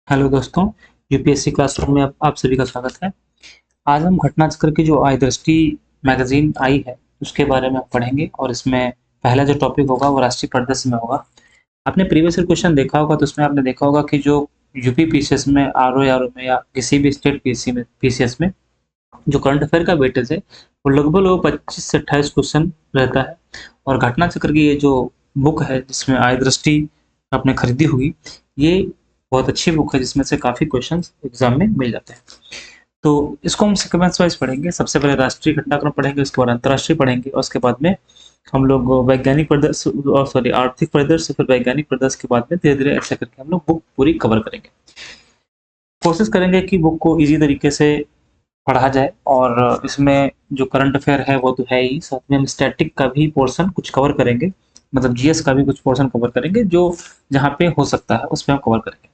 Hello दोस्तों, UPSC classroom में आप सभी का स्वागत है। आज हम घटना चक्र की जो आई दृष्टि मैगजीन आई है उसके बारे में हम पढ़ेंगे और इसमें पहला जो टॉपिक होगा वो राष्ट्रीय परिदृश्य में होगा। आपने प्रीवियस ईयर क्वेश्चन देखा होगा तो उसमें आपने देखा होगा कि जो यूपी पीसीएस में आरओ में या किसी भी स्टेट पीसी में पीसीएस में जो करंट अफेयर का वेटेज है वो लगभग 25 से 28 क्वेश्चन रहता है। और घटना चक्र की ये जो बुक है जिसमें आई दृष्टि आपने खरीदी होगी, ये बहुत अच्छी बुक है जिसमें से काफ़ी क्वेश्चंस एग्जाम में मिल जाते हैं। तो इसको हम सीक्वेंस वाइज पढ़ेंगे। सबसे पहले राष्ट्रीय घटनाक्रम पढ़ेंगे, उसके बाद अंतर्राष्ट्रीय पढ़ेंगे और उसके बाद में हम लोग वैज्ञानिक परिदृश्य और सॉरी आर्थिक परिदृश्य फिर वैज्ञानिक परिदृश्य के बाद में धीरे धीरे ऐसा करके हम लोग बुक पूरी कवर करेंगे। कोशिश करेंगे कि बुक को इजी तरीके से पढ़ा जाए और इसमें जो करंट अफेयर है वो तो है ही, साथ में हम स्टैटिक का भी पोर्शन कुछ कवर करेंगे, मतलब जीएस का भी कुछ पोर्शन कवर करेंगे जो जहाँ पे हो सकता है उसमें हम कवर करेंगे।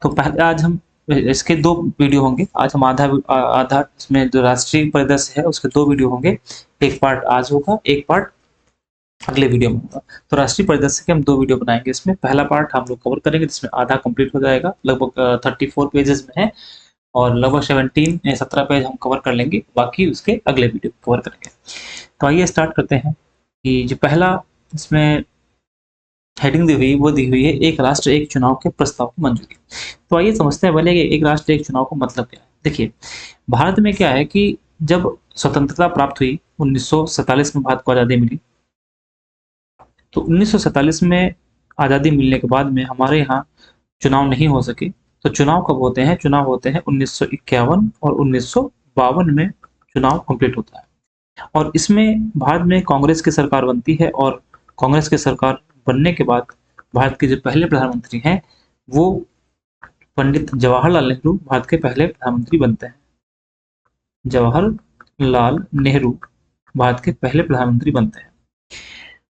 तो पहले आज हम इसके 2 वीडियो होंगे। आज हम आधा इसमें जो राष्ट्रीय परिदृश्य है उसके 2 वीडियो होंगे। एक पार्ट आज होगा, एक पार्ट अगले वीडियो में होगा। तो राष्ट्रीय परिदृश्य के हम 2 वीडियो बनाएंगे। इसमें पहला पार्ट हम लोग कवर करेंगे जिसमें आधा कंप्लीट हो जाएगा, लगभग 34 पेजेस में है और लगभग 17 पेज हम कवर कर लेंगे, बाकी उसके अगले वीडियो कवर करेंगे। तो आइए स्टार्ट करते हैं कि जो पहला इसमें हेडिंग दी हुई है एक राष्ट्र एक चुनाव के प्रस्ताव की मंजूरी। तो आइए समझते हैं पहले कि एक राष्ट्र एक चुनाव का मतलब क्या है। देखिए, भारत में क्या है कि जब स्वतंत्रता प्राप्त हुई 1947 में भारत को आज़ादी मिली, तो 1947 में आज़ादी मिलने के बाद में हमारे यहाँ चुनाव नहीं हो सके। तो चुनाव कब होते हैं? चुनाव होते हैं 1951 और 1952 में चुनाव कंप्लीट होता है। और इसमें भारत में कांग्रेस की सरकार बनती है और कांग्रेस की सरकार बनने के बाद भारत के जो पहले प्रधानमंत्री हैं वो पंडित जवाहरलाल नेहरू भारत के पहले प्रधानमंत्री बनते हैं। जवाहरलाल नेहरू भारत के पहले प्रधानमंत्री बनते हैं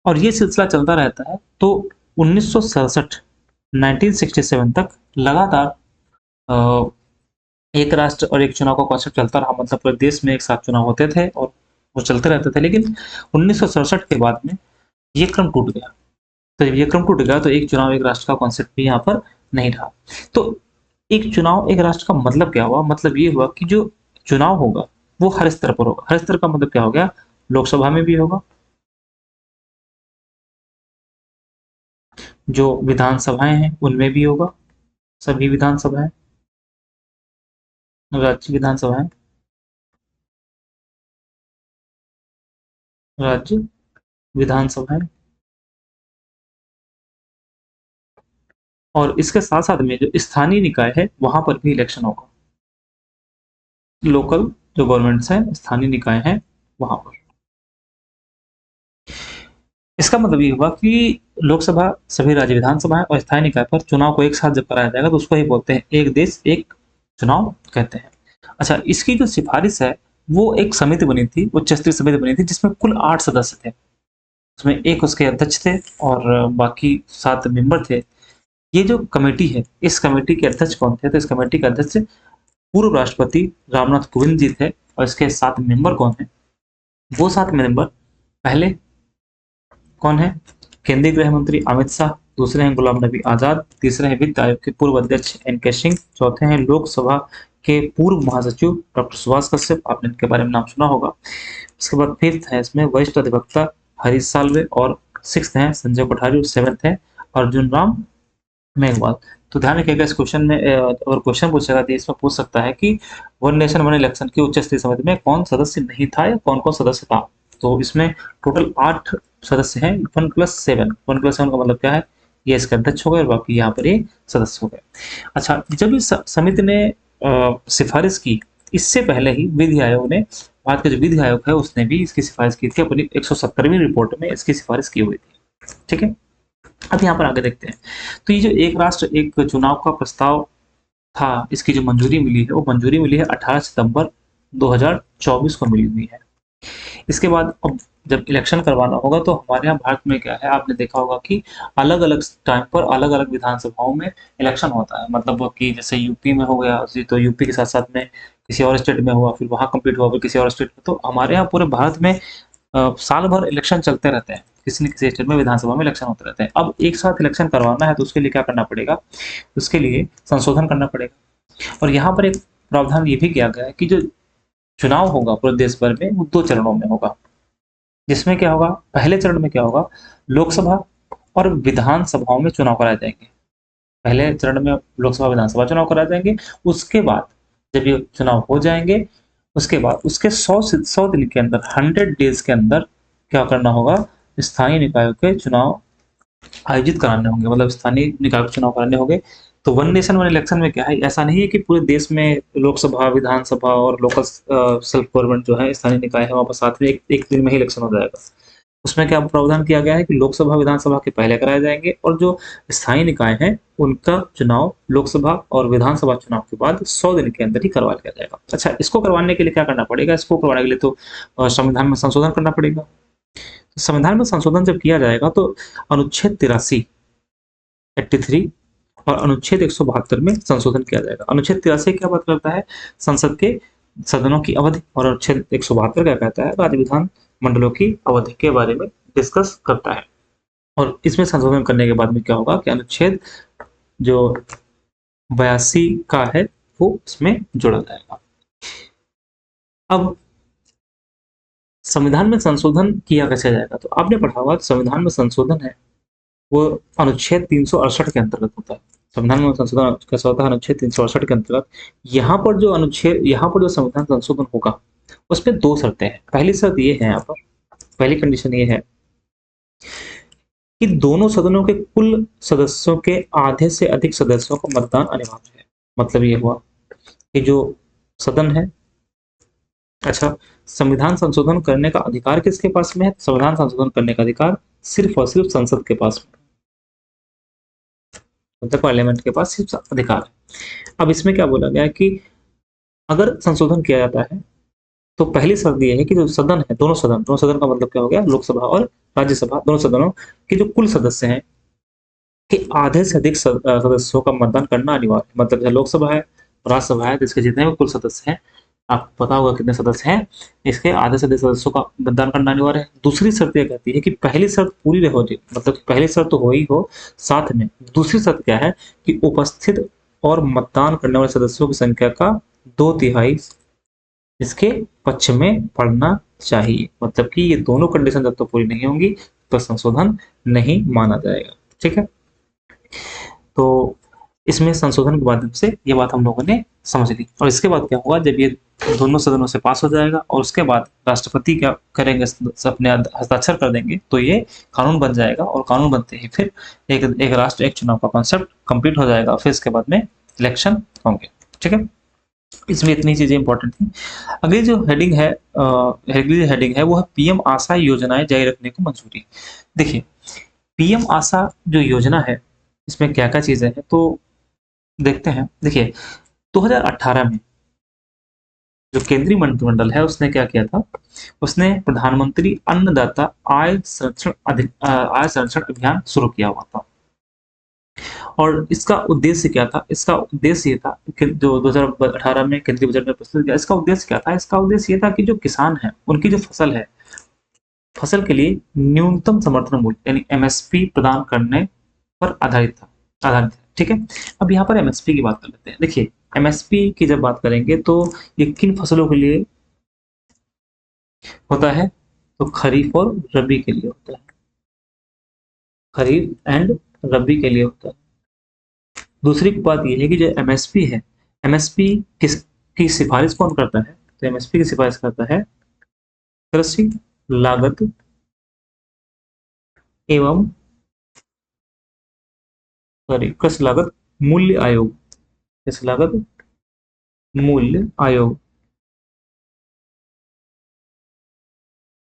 और ये सिलसिला चलता रहता है। तो 1967 तक लगातार एक राष्ट्र और एक चुनाव का कॉन्सेप्ट चलता रहा, मतलब पूरे देश में एक साथ चुनाव होते थे और वो चलते रहते थे। लेकिन 1967 के बाद में ये क्रम टूट गया। तो जब ये क्रम टूट गया तो एक चुनाव एक राष्ट्र का कॉन्सेप्ट भी यहाँ पर नहीं रहा। तो एक चुनाव एक राष्ट्र का मतलब क्या हुआ? मतलब ये हुआ कि जो चुनाव होगा वो हर स्तर पर होगा। हर स्तर का मतलब क्या हो गया? लोकसभा में भी होगा, जो विधानसभाएं हैं उनमें भी होगा, सभी विधानसभाएं, राज्य विधानसभाएं, राज्य विधानसभाएं, और इसके साथ साथ में जो स्थानीय निकाय है वहां पर भी इलेक्शन होगा। लोकल जो गवर्नमेंट्स हैं, स्थानीय निकाय हैं वहां पर। इसका मतलब ये हुआ कि लोकसभा, सभी राज्य विधानसभाएं और स्थानीय निकाय पर चुनाव को एक साथ जब कराया जाएगा तो उसको ही बोलते हैं एक देश एक चुनाव कहते हैं। अच्छा, इसकी जो सिफारिश है वो एक समिति बनी थी, उच्च स्तरीय समिति बनी थी जिसमें कुल 8 सदस्य थे। उसमें एक उसके अध्यक्ष थे और बाकी 7 मेंबर थे। ये जो कमेटी है, इस कमेटी के अध्यक्ष कौन थे? तो इस कमेटी के अध्यक्ष पूर्व राष्ट्रपति रामनाथ कोविंद जी थे। और इसके 7 मेंबर कौन है? वो 7 मेंबर, पहले कौन है? केंद्रीय गृह मंत्री अमित शाह, दूसरे हैं गुलाम नबी आजाद, तीसरे हैं वित्त आयोग के पूर्व अध्यक्ष एन.के. सिंह, चौथे हैं लोकसभा के पूर्व महासचिव डॉक्टर सुभाष कश्यप, आपने इनके बारे में नाम सुना होगा। उसके बाद फिफ्थ है इसमें वरिष्ठ अधिवक्ता हरीश साल्वे, और सिक्स्थ है संजय कोठारी, और सेवंथ है अर्जुन राम मेघवाल। तो ध्यान रखिएगा इस क्वेश्चन में अगर क्वेश्चन पूछेगा तो इसमें पूछ सकता है कि वन नेशन वन इलेक्शन की उच्च स्तरीय समिति में कौन सदस्य नहीं था या कौन कौन सदस्य था। तो इसमें टोटल 8 सदस्य हैं, 1+7। 1+7 का मतलब क्या है? ये इसका अध्यक्ष हो गए और बाकी यहाँ पर ये सदस्य हो गए। अच्छा, जब इस समिति ने सिफारिश की, इससे पहले ही विधि आयोग ने, भारत का जो विधि आयोग है उसने भी इसकी सिफारिश की थी, अपनी 170वीं रिपोर्ट में इसकी सिफारिश की हुई थी। ठीक है, अब यहाँ पर आगे देखते हैं। तो ये जो एक राष्ट्र एक चुनाव का प्रस्ताव था, इसकी जो मंजूरी मिली है वो मंजूरी मिली है 18 सितंबर 2024 को मिली हुई है। इसके बाद अब जब इलेक्शन करवाना होगा तो हमारे यहाँ भारत में क्या है, आपने देखा होगा कि अलग अलग टाइम पर अलग अलग विधानसभाओं में इलेक्शन होता है। मतलब कि जैसे यूपी में हो गया तो यूपी के साथ साथ में किसी और स्टेट में हुआ, फिर वहां कंप्लीट हुआ, फिर किसी और स्टेट में। तो हमारे यहाँ पूरे भारत में साल भर इलेक्शन चलते रहते हैं। किसी न किसी स्टेट में विधानसभा में इलेक्शन होते रहते हैं। अब एक साथ इलेक्शन करवाना है तो उसके लिए क्या करना पड़ेगा, उसके लिए संशोधन करना पड़ेगा। और यहाँ पर एक प्रावधान ये भी किया गया है कि जो चुनाव होगा पूरे देश भर में वो 2 चरणों में होगा, जिसमें क्या होगा, पहले चरण में क्या होगा, लोकसभा और विधानसभाओं में चुनाव कराए जाएंगे। पहले चरण में लोकसभा विधानसभा चुनाव कराए जाएंगे, उसके बाद जब ये चुनाव हो जाएंगे, उसके बाद उसके 100 दिन के अंदर, 100 डेज के अंदर क्या करना होगा, स्थानीय निकायों के चुनाव आयोजित कराने होंगे, मतलब स्थानीय निकाय के चुनाव कराने होंगे। तो वन नेशन वन इलेक्शन में क्या है, ऐसा नहीं है कि पूरे देश में लोकसभा, विधानसभा और लोकल सेल्फ गवर्नमेंट जो है, स्थानीय निकाय है, वहाँ पर साथ में एक दिन में ही इलेक्शन हो जाएगा। उसमें क्या प्रावधान किया गया है कि लोकसभा विधानसभा के पहले कराए जाएंगे और जो स्थानीय निकाय हैं उनका चुनाव लोकसभा और विधानसभा चुनाव के बाद 100 दिन के अंदर ही करवा लिया जाएगा। अच्छा, इसको करवाने के लिए क्या करना पड़ेगा, इसको करवाने के लिए तो संविधान में संशोधन करना पड़ेगा। तो संविधान में संशोधन जब किया जाएगा तो अनुच्छेद 83 83 और अनुच्छेद 172 में संशोधन किया जाएगा। अनुच्छेद 83 क्या बात करता है, संसद के सदनों की अवधि, और अनुच्छेद 172 क्या कहता है, राज्य विधान मंडलों की अवधि के बारे में डिस्कस करता है। और इसमें संशोधन करने के बाद में क्या होगा कि अनुच्छेद जो 82 का है वो इसमें जोड़ा जाएगा। अब संविधान में संशोधन किया कैसे जाएगा, तो आपने पढ़ा होगा संविधान में संशोधन है वो अनुच्छेद 368 के अंतर्गत होता है। संविधान में संशोधन कैसा होता है, अनुच्छेद 368 के अंतर्गत। यहाँ पर जो संविधान संशोधन होगा उसमें 2 शर्तें हैं। पहली शर्त ये है, यहाँ पर पहली कंडीशन ये है कि दोनों सदनों के कुल सदस्यों के आधे से अधिक सदस्यों का मतदान अनिवार्य है। मतलब ये हुआ कि जो सदन है, अच्छा, संविधान संशोधन करने का अधिकार किसके पास में है, संविधान संशोधन करने का अधिकार सिर्फ और सिर्फ संसद के पास में, मतलब पार्लियामेंट के पास सिर्फ अधिकार है। अब इसमें क्या बोला गया है कि अगर संशोधन किया जाता है तो पहली शर्त यह है कि जो सदन है, दोनों सदन का मतलब क्या हो गया, लोकसभा और राज्यसभा, दोनों सदनों के जो कुल सदस्य हैं कि आधे से अधिक सदस्यों का मतदान करना अनिवार्य है। मतलब जैसे लोकसभा है, राज्यसभा है, तो इसके जितने भी कुल सदस्य हैं, आपको पता होगा कितने सदस्य हैं, इसके आधे से अधिक सदस्यों का मतदान करना अनिवार्य है। दूसरी शर्त यह कहती है कि पहली शर्त पूरी हो जाए, मतलब पहली शर्त तो हो ही हो, साथ में दूसरी शर्त क्या है कि उपस्थित और मतदान करने वाले सदस्यों की संख्या का 2/3 इसके पक्ष में पड़ना चाहिए। मतलब कि ये दोनों कंडीशन जब तक पूरी नहीं होंगी तो संशोधन नहीं माना जाएगा। ठीक है, तो इसमें संशोधन के माध्यम से ये बात हम लोगों ने समझ ली। और इसके बाद क्या होगा, जब ये दोनों सदनों से पास हो जाएगा और उसके बाद राष्ट्रपति क्या करेंगे, अपने हस्ताक्षर कर देंगे, तो ये कानून बन जाएगा। और कानून बनते ही फिर एक राष्ट्र एक चुनाव का कॉन्सेप्ट कंप्लीट हो जाएगा। फिर इसके बाद में इलेक्शन होंगे। ठीक है, इसमें इतनी चीजें इंपॉर्टेंट थी। अगली जो हेडिंग है, वो है पीएम आशा योजनाएं जारी रखने को मंजूरी। देखिए, पीएम आशा जो योजना है इसमें क्या क्या चीजें हैं तो देखते हैं। देखिए, 2018 में जो केंद्रीय मंत्रिमंडल है उसने क्या किया था, उसने प्रधानमंत्री अन्नदाता आय संरक्षण अभियान शुरू किया हुआ था। और इसका उद्देश्य क्या था, इसका उद्देश्य ये था कि जो 2018 में केंद्रीय बजट में प्रस्तुत किया, इसका उद्देश्य क्या था, इसका उद्देश्य ये था कि जो किसान है उनकी जो फसल है, फसल के लिए न्यूनतम समर्थन मूल्य यानी एमएसपी प्रदान करने पर आधारित है। ठीक है, अब यहाँ पर एमएसपी की बात कर लेते हैं। देखिए, एमएसपी की जब बात करेंगे तो ये किन फसलों के लिए होता है, तो खरीफ और रबी के लिए होता है, खरीफ एंड रबी के लिए होता है। दूसरी बात यह है कि जो एमएसपी है, एमएसपी की सिफारिश कौन करता है, तो एमएसपी की सिफारिश करता है कृषि लागत एवं कृषि लागत मूल्य आयोग, कृषि लागत मूल्य आयोग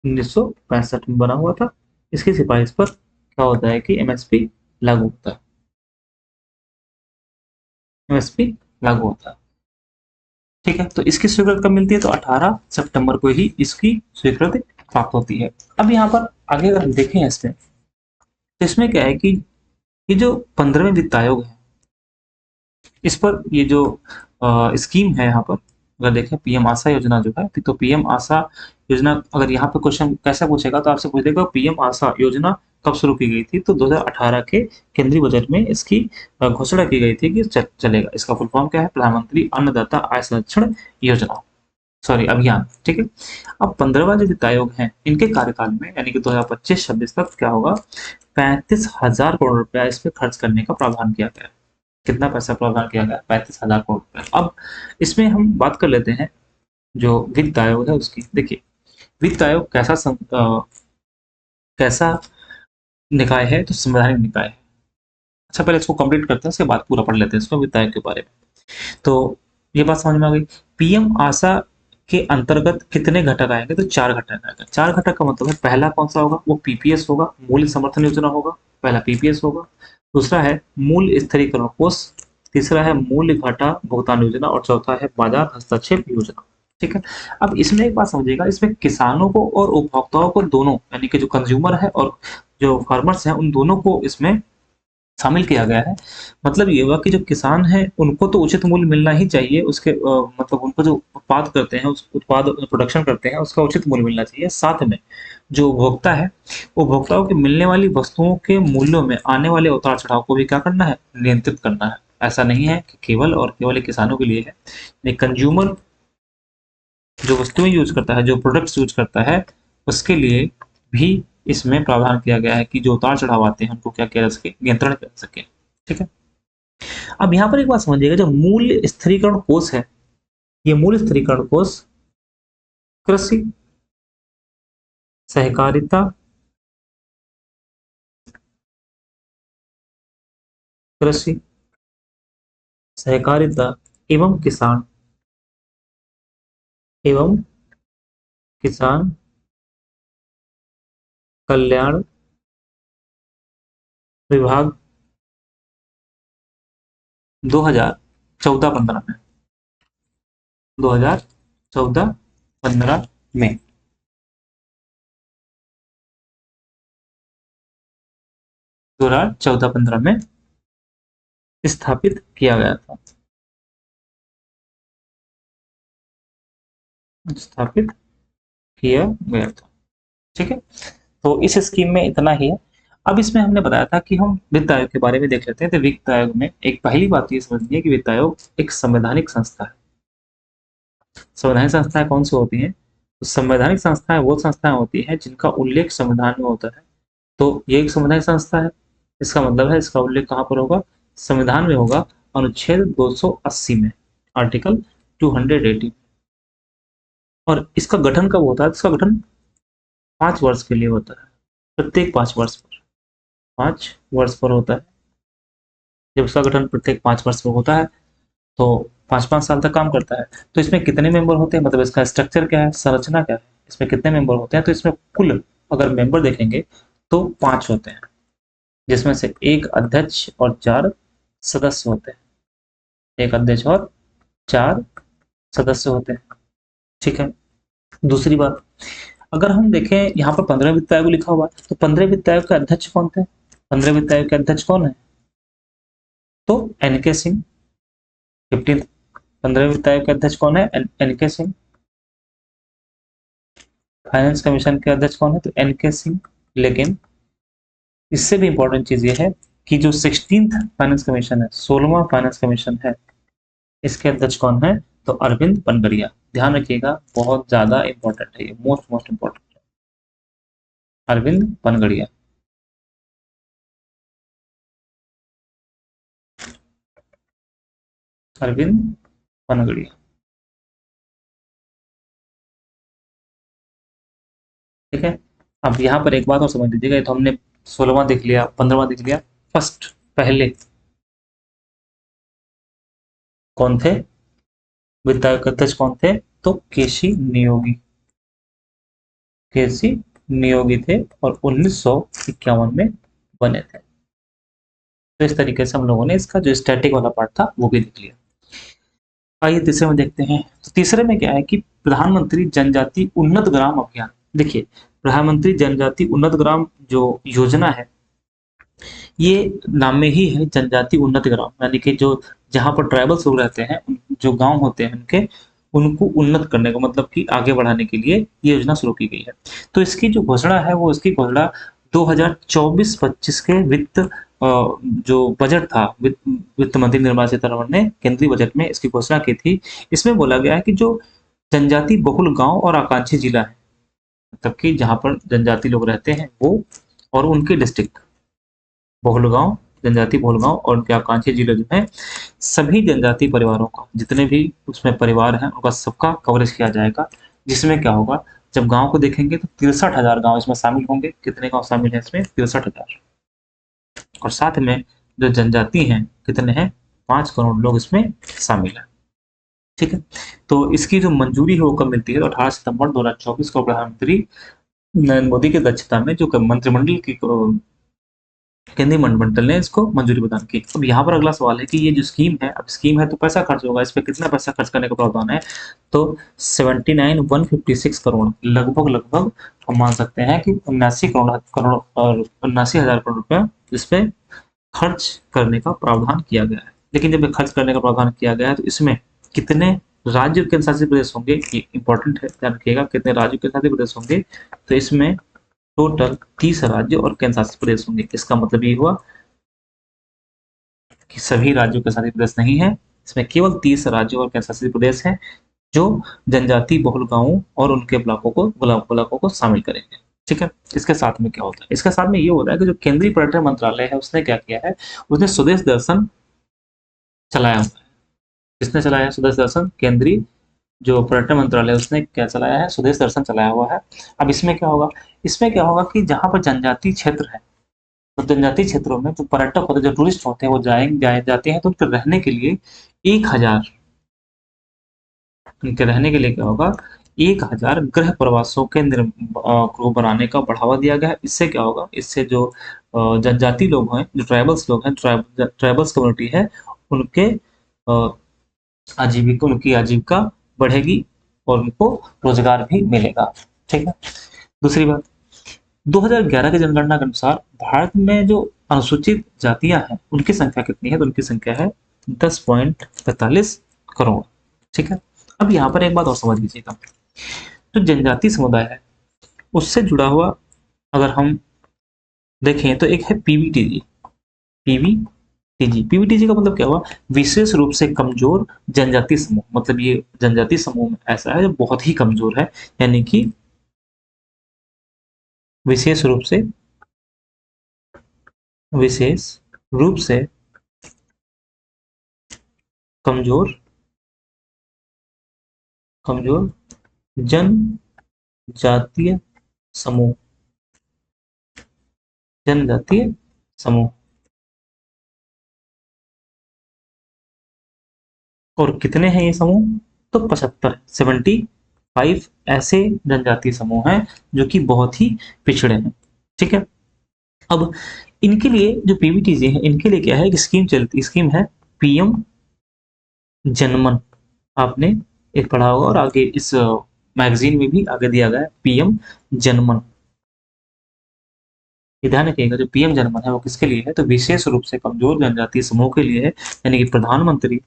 1965 में बना हुआ था। इसकी सिफारिश पर क्या होता है कि एमएसपी लागू होता है, एमएसपी लागू होता है। ठीक है, तो इसकी स्वीकृति कब मिलती है, तो 18 सितंबर को ही इसकी स्वीकृति प्राप्त होती है। अब यहाँ पर आगे अगर हम देखें इसमें, तो इसमें क्या है कि ये जो 15वें वित्त आयोग है, इस पर ये जो स्कीम है यहाँ पर, अगर देखें पीएम आशा योजना जो है, तो पीएम आशा योजना अगर यहाँ पे क्वेश्चन कैसे पूछेगा तो आपसे पूछ देगा पीएम आशा योजना कब शुरू की गई थी, तो 2018 के केंद्रीय बजट में इसकी घोषणा की गई थी कि चलेगा। इसका फुल फॉर्म क्या है? प्रधानमंत्री अन्नदाता आय संरक्षण योजना, सॉरी अभियान। ठीक है। अब 15वां जो वित्त आयोग है, इनके कार्यकाल में यानी कि 2025-26 तक क्या होगा, 35,000 करोड़ रुपया इस पे खर्च करने का प्रावधान किया गया है। कितना पैसा प्रावधान किया गया? 35,000 करोड़ रुपया। अब इसमें हम बात कर लेते हैं जो वित्त आयोग है उसकी। देखिए वित्त आयोग कैसा निकाय है, तो संवैधानिक निकाय है। अच्छा पहले इसको कंप्लीट करते हैं, उसके बाद पूरा पढ़ लेते हैं इसमें वित्त आयोग के बारे में। तो ये बात समझ में आ गई। पीएम आशा के अंतर्गत कितने घटक आएंगे? तो 4 घटक आएंगे। 4 घटक का मतलब है पहला कौन सा होगा? वो पीपीएस होगा, मूल्य समर्थन योजना होगा। पहला पीपीएस होगा। दूसरा है मूल्य स्थिरीकरण कोष। तीसरा है मूल्य घाटा भुगतान योजना और चौथा है बाजार हस्तक्षेप योजना। ठीक है। अब इसमें एक बात समझिएगा, इसमें किसानों को और उपभोक्ताओं को दोनों यानी कि जो कंज्यूमर है और जो फार्मर्स हैं उन दोनों को इसमें शामिल किया गया है। मतलब ये हुआ कि जो किसान हैं उनको तो उचित मूल्य मिलना ही चाहिए, उसके मतलब उनको जो उत्पाद करते हैं, उस उत्पाद प्रोडक्शन करते हैं उसका उचित मूल्य मिलना चाहिए। साथ में जो उपभोक्ता है, उपभोक्ताओं को मिलने वाली वस्तुओं के मूल्यों में आने वाले उतार चढ़ाव को भी क्या करना है? नियंत्रित करना है। ऐसा नहीं है कि केवल और केवल ये किसानों के लिए है। कंज्यूमर जो वस्तुएं यूज करता है, जो प्रोडक्ट्स यूज करता है, उसके लिए भी इसमें प्रावधान किया गया है कि जो उतार चढ़ाव आते हैं उनको क्या किया जा सके? नियंत्रण किया जा सके। ठीक है। अब यहाँ पर एक बात समझिएगा, जो मूल्य स्थिरीकरण कोष है, ये मूल्य स्थिरीकरण कोष कृषि सहकारिता कृषि सहकारिता एवं एवं किसान कल्याण विभाग 2014-15 में 2014-15 में 2014-15 में स्थापित किया गया था। स्थापित किया गया था। ठीक है। तो इस स्कीम में इतना ही है। अब इसमें हमने बताया था कि हम वित्त आयोग के बारे में देख लेते हैं। तो वित्त आयोग में एक पहली बात ये समझनी है कि वित्त आयोग एक संवैधानिक संस्था है। संवैधानिक संस्थाएं कौन सी होती हैं? तो संवैधानिक संस्थाएं वो संस्थाएं होती हैं जिनका उल्लेख संविधान में होता है। तो ये एक संवैधानिक संस्था है। इसका मतलब है इसका उल्लेख कहाँ पर होगा? संविधान में होगा, अनुच्छेद 280 में, आर्टिकल 280। और इसका गठन कब होता है? इसका गठन 5 वर्ष के लिए होता है। प्रत्येक 5 वर्ष पर, 5 वर्ष पर होता है। जब इसका गठन प्रत्येक 5 वर्ष पर होता है तो 5-5 साल तक काम करता है। तो इसमें कितने मेंबर होते हैं, मतलब इसका स्ट्रक्चर क्या है, संरचना क्या है, इसमें कितने मेंबर होते हैं? तो इसमें कुल अगर मेंबर देखेंगे तो 5 होते हैं, जिसमें से एक अध्यक्ष और 4 सदस्य होते हैं। एक अध्यक्ष और 4 सदस्य होते हैं। ठीक है। दूसरी बात, अगर हम देखें यहाँ पर 15 वित्त आयोग लिखा हुआ है, तो 15 वित्त आयोग के अध्यक्ष कौन थे? 15 वित्त आयोग के अध्यक्ष कौन है? तो एनके सिंह। 15 15 वित्त आयोग के अध्यक्ष कौन है? एनके सिंह। फाइनेंस कमीशन के अध्यक्ष कौन है? तो एनके सिंह। लेकिन इससे भी इंपॉर्टेंट चीज ये है कि जो 16th फाइनेंस कमीशन है, 16वां फाइनेंस कमीशन है, इसके अध्यक्ष कौन है? तो अरविंद पनगड़िया। ध्यान रखिएगा, बहुत ज्यादा इंपॉर्टेंट है ये, मोस्ट इंपॉर्टेंट है, अरविंद पनगड़िया। अरविंद पनगड़िया। ठीक है। अब यहाँ पर एक बात और समझ लीजिएगा, तो हमने 16वां देख लिया, 15वां देख लिया। फर्स्ट पहले कौन थे वित्त आयोग के अध्यक्ष? कौन थे? तो केसी नियोगी। केसी नियोगी थे और 1951 में बने थे। तो इस तरीके से हम लोगों ने इसका जो स्टैटिक वाला पार्ट था वो भी देख लिया। आइए तीसरे में देखते हैं। तो तीसरे में क्या है कि प्रधानमंत्री जनजाति उन्नत ग्राम अभियान। देखिए प्रधानमंत्री जनजाति उन्नत ग्राम जो योजना है, ये नाम में ही है जनजाति उन्नत ग्राम, यानी कि जो जहाँ पर ट्राइबल्स लोग रहते हैं, जो गांव होते हैं उनके, उनको उन्नत करने का मतलब कि आगे बढ़ाने के लिए ये योजना शुरू की गई है। तो इसकी जो घोषणा है वो इसकी घोषणा 2024-25 के जो बजट था, वित्त मंत्री निर्मला सीतारमण ने केंद्रीय बजट में इसकी घोषणा की थी। इसमें बोला गया है कि जो जनजाति बहुल गांव और आकांक्षी जिला है, मतलब कि जहां पर जनजाति लोग रहते हैं वो, और उनके डिस्ट्रिक्ट बहुल गांव, जनजाति बहुल गांव और उनके आकांक्षी जिले जो हैं, सभी जनजाति परिवारों का, जितने भी उसमें परिवार हैं उनका सबका कवरेज किया जाएगा। जिसमें क्या होगा, जब गांव को देखेंगे तो 63,000 गांव इसमें शामिल होंगे। कितने गांव शामिल हैं इसमें? 63,000। और साथ में जो जनजाति हैं कितने हैं? 5 करोड़ लोग इसमें शामिल हैं। ठीक है, तो इसकी जो मंजूरी है वो कब मिलती है? तो 18 सितंबर 2024 को प्रधानमंत्री नरेंद्र मोदी की अध्यक्षता में जो मंत्रिमंडल की केंद्रीय मंत्रिमंडल ने इसको मंजूरी प्रदान की। अब यहाँ पर अगला सवाल है कि ये जो स्कीम है, अब स्कीम है तो पैसा खर्च होगा, इस पे कितना पैसा खर्च करने का प्रावधान है? तो 79,156 करोड़, लगभग हम मान सकते हैं कि 79 करोड़ और 79,000 करोड़ रुपया इस पे खर्च करने का प्रावधान किया गया है। लेकिन जब खर्च करने का प्रावधान किया गया है तो इसमें कितने राज्य केंद्र शासित प्रदेश होंगे, ये इंपॉर्टेंट है, ध्यान रखिएगा, कितने राज्य केंद्र शासित प्रदेश होंगे? तो इसमें टोटल 30 राज्य और केंद्र शासित प्रदेश होंगे। इसका मतलब ये हुआ कि सभी राज्यों के शासित प्रदेश नहीं है, इसमें केवल 30 राज्य और केंद्र शासित प्रदेश हैं जो जनजाति बहुल गांवों और उनके ब्लॉकों को शामिल करेंगे। ठीक है, इसके साथ में क्या होता है? इसके साथ में ये होता है कि जो केंद्रीय पर्यटन मंत्रालय है उसने क्या किया है, उसने स्वदेश दर्शन चलाया हुआ है। किसने चलाया है स्वदेश दर्शन? केंद्रीय जो पर्यटन मंत्रालय उसने क्या चलाया है? स्वदेश दर्शन चलाया हुआ है। अब इसमें क्या होगा, इसमें क्या होगा कि जहां पर जनजातीय क्षेत्र है, तो जनजातीय क्षेत्रों में जो पर्यटक होते हैं, जो टूरिस्ट होते हैं, वो जाते हैं, तो उनके रहने के लिए 1,000, उनके रहने के लिए क्या होगा, 1,000 गृह प्रवासों के को बनाने का बढ़ावा दिया गया है। इससे क्या होगा, इससे जो जनजाति लोग हैं, जो ट्राइबल्स लोग हैं, ट्राइबल्स कम्युनिटी है, उनके उनकी आजीविका बढ़ेगी और उनको रोजगार भी मिलेगा। ठीक है, दूसरी बात, 2011 की जनगणना के अनुसार भारत में जो अनुसूचित जातियां हैं उनकी संख्या कितनी है? तो उनकी संख्या है 10.45 करोड़। ठीक है, अब यहाँ पर एक बात और समझ लीजिएगा, जो जनजाति समुदाय है उससे जुड़ा हुआ अगर हम देखें तो एक है पीवीटीजी। पीवीटीजी का मतलब क्या हुआ? विशेष रूप से कमजोर जनजाति समूह। मतलब ये जनजाति समूह ऐसा है जो बहुत ही कमजोर है, यानी कि विशेष रूप से कमजोर जनजातीय समूह, जनजातीय समूह। और कितने हैं ये समूह? तो 75 ऐसे जनजातीय समूह हैं जो कि बहुत ही पिछड़े हैं। ठीक है, अब इनके लिए जो पीवीटीजी है, इनके लिए क्या है, एक स्कीम चलती, स्कीम है पीएम जनमन। आपने एक पढ़ा होगा और आगे इस मैगजीन में भी आगे दिया गया है पीएम जनमन। ध्यान रखिएगा, जो पीएम जनमन है वो किसके लिए है? तो विशेष रूप से कमजोर जनजातीय समूह के लिए है, यानी कि प्रधानमंत्री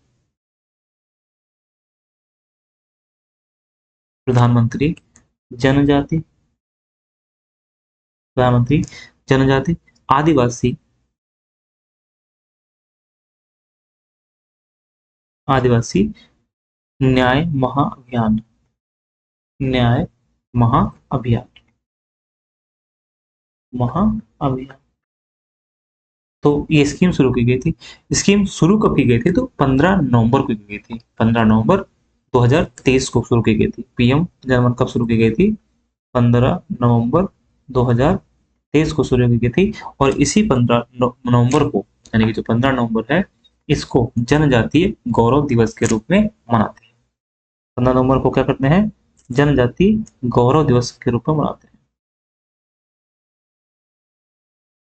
जनजाति प्रधानमंत्री जनजाति आदिवासी आदिवासी न्याय महाअभियान, न्याय महाअभियान महाअभियान। तो ये स्कीम शुरू की गई थी। स्कीम शुरू कब की गई थी? तो 15 नवंबर को की गई थी। 15 नवंबर 2023 को शुरू की गई थी। पीएम जनमन कब शुरू की गई थी? 15 नवंबर 2023 को शुरू की गई थी। और इसी 15 नवंबर को, यानी कि जो 15 नवंबर है, इसको जनजातीय गौरव दिवस के रूप में मनाते हैं। 15 नवंबर को क्या करते हैं? जनजातीय गौरव दिवस के रूप में मनाते हैं।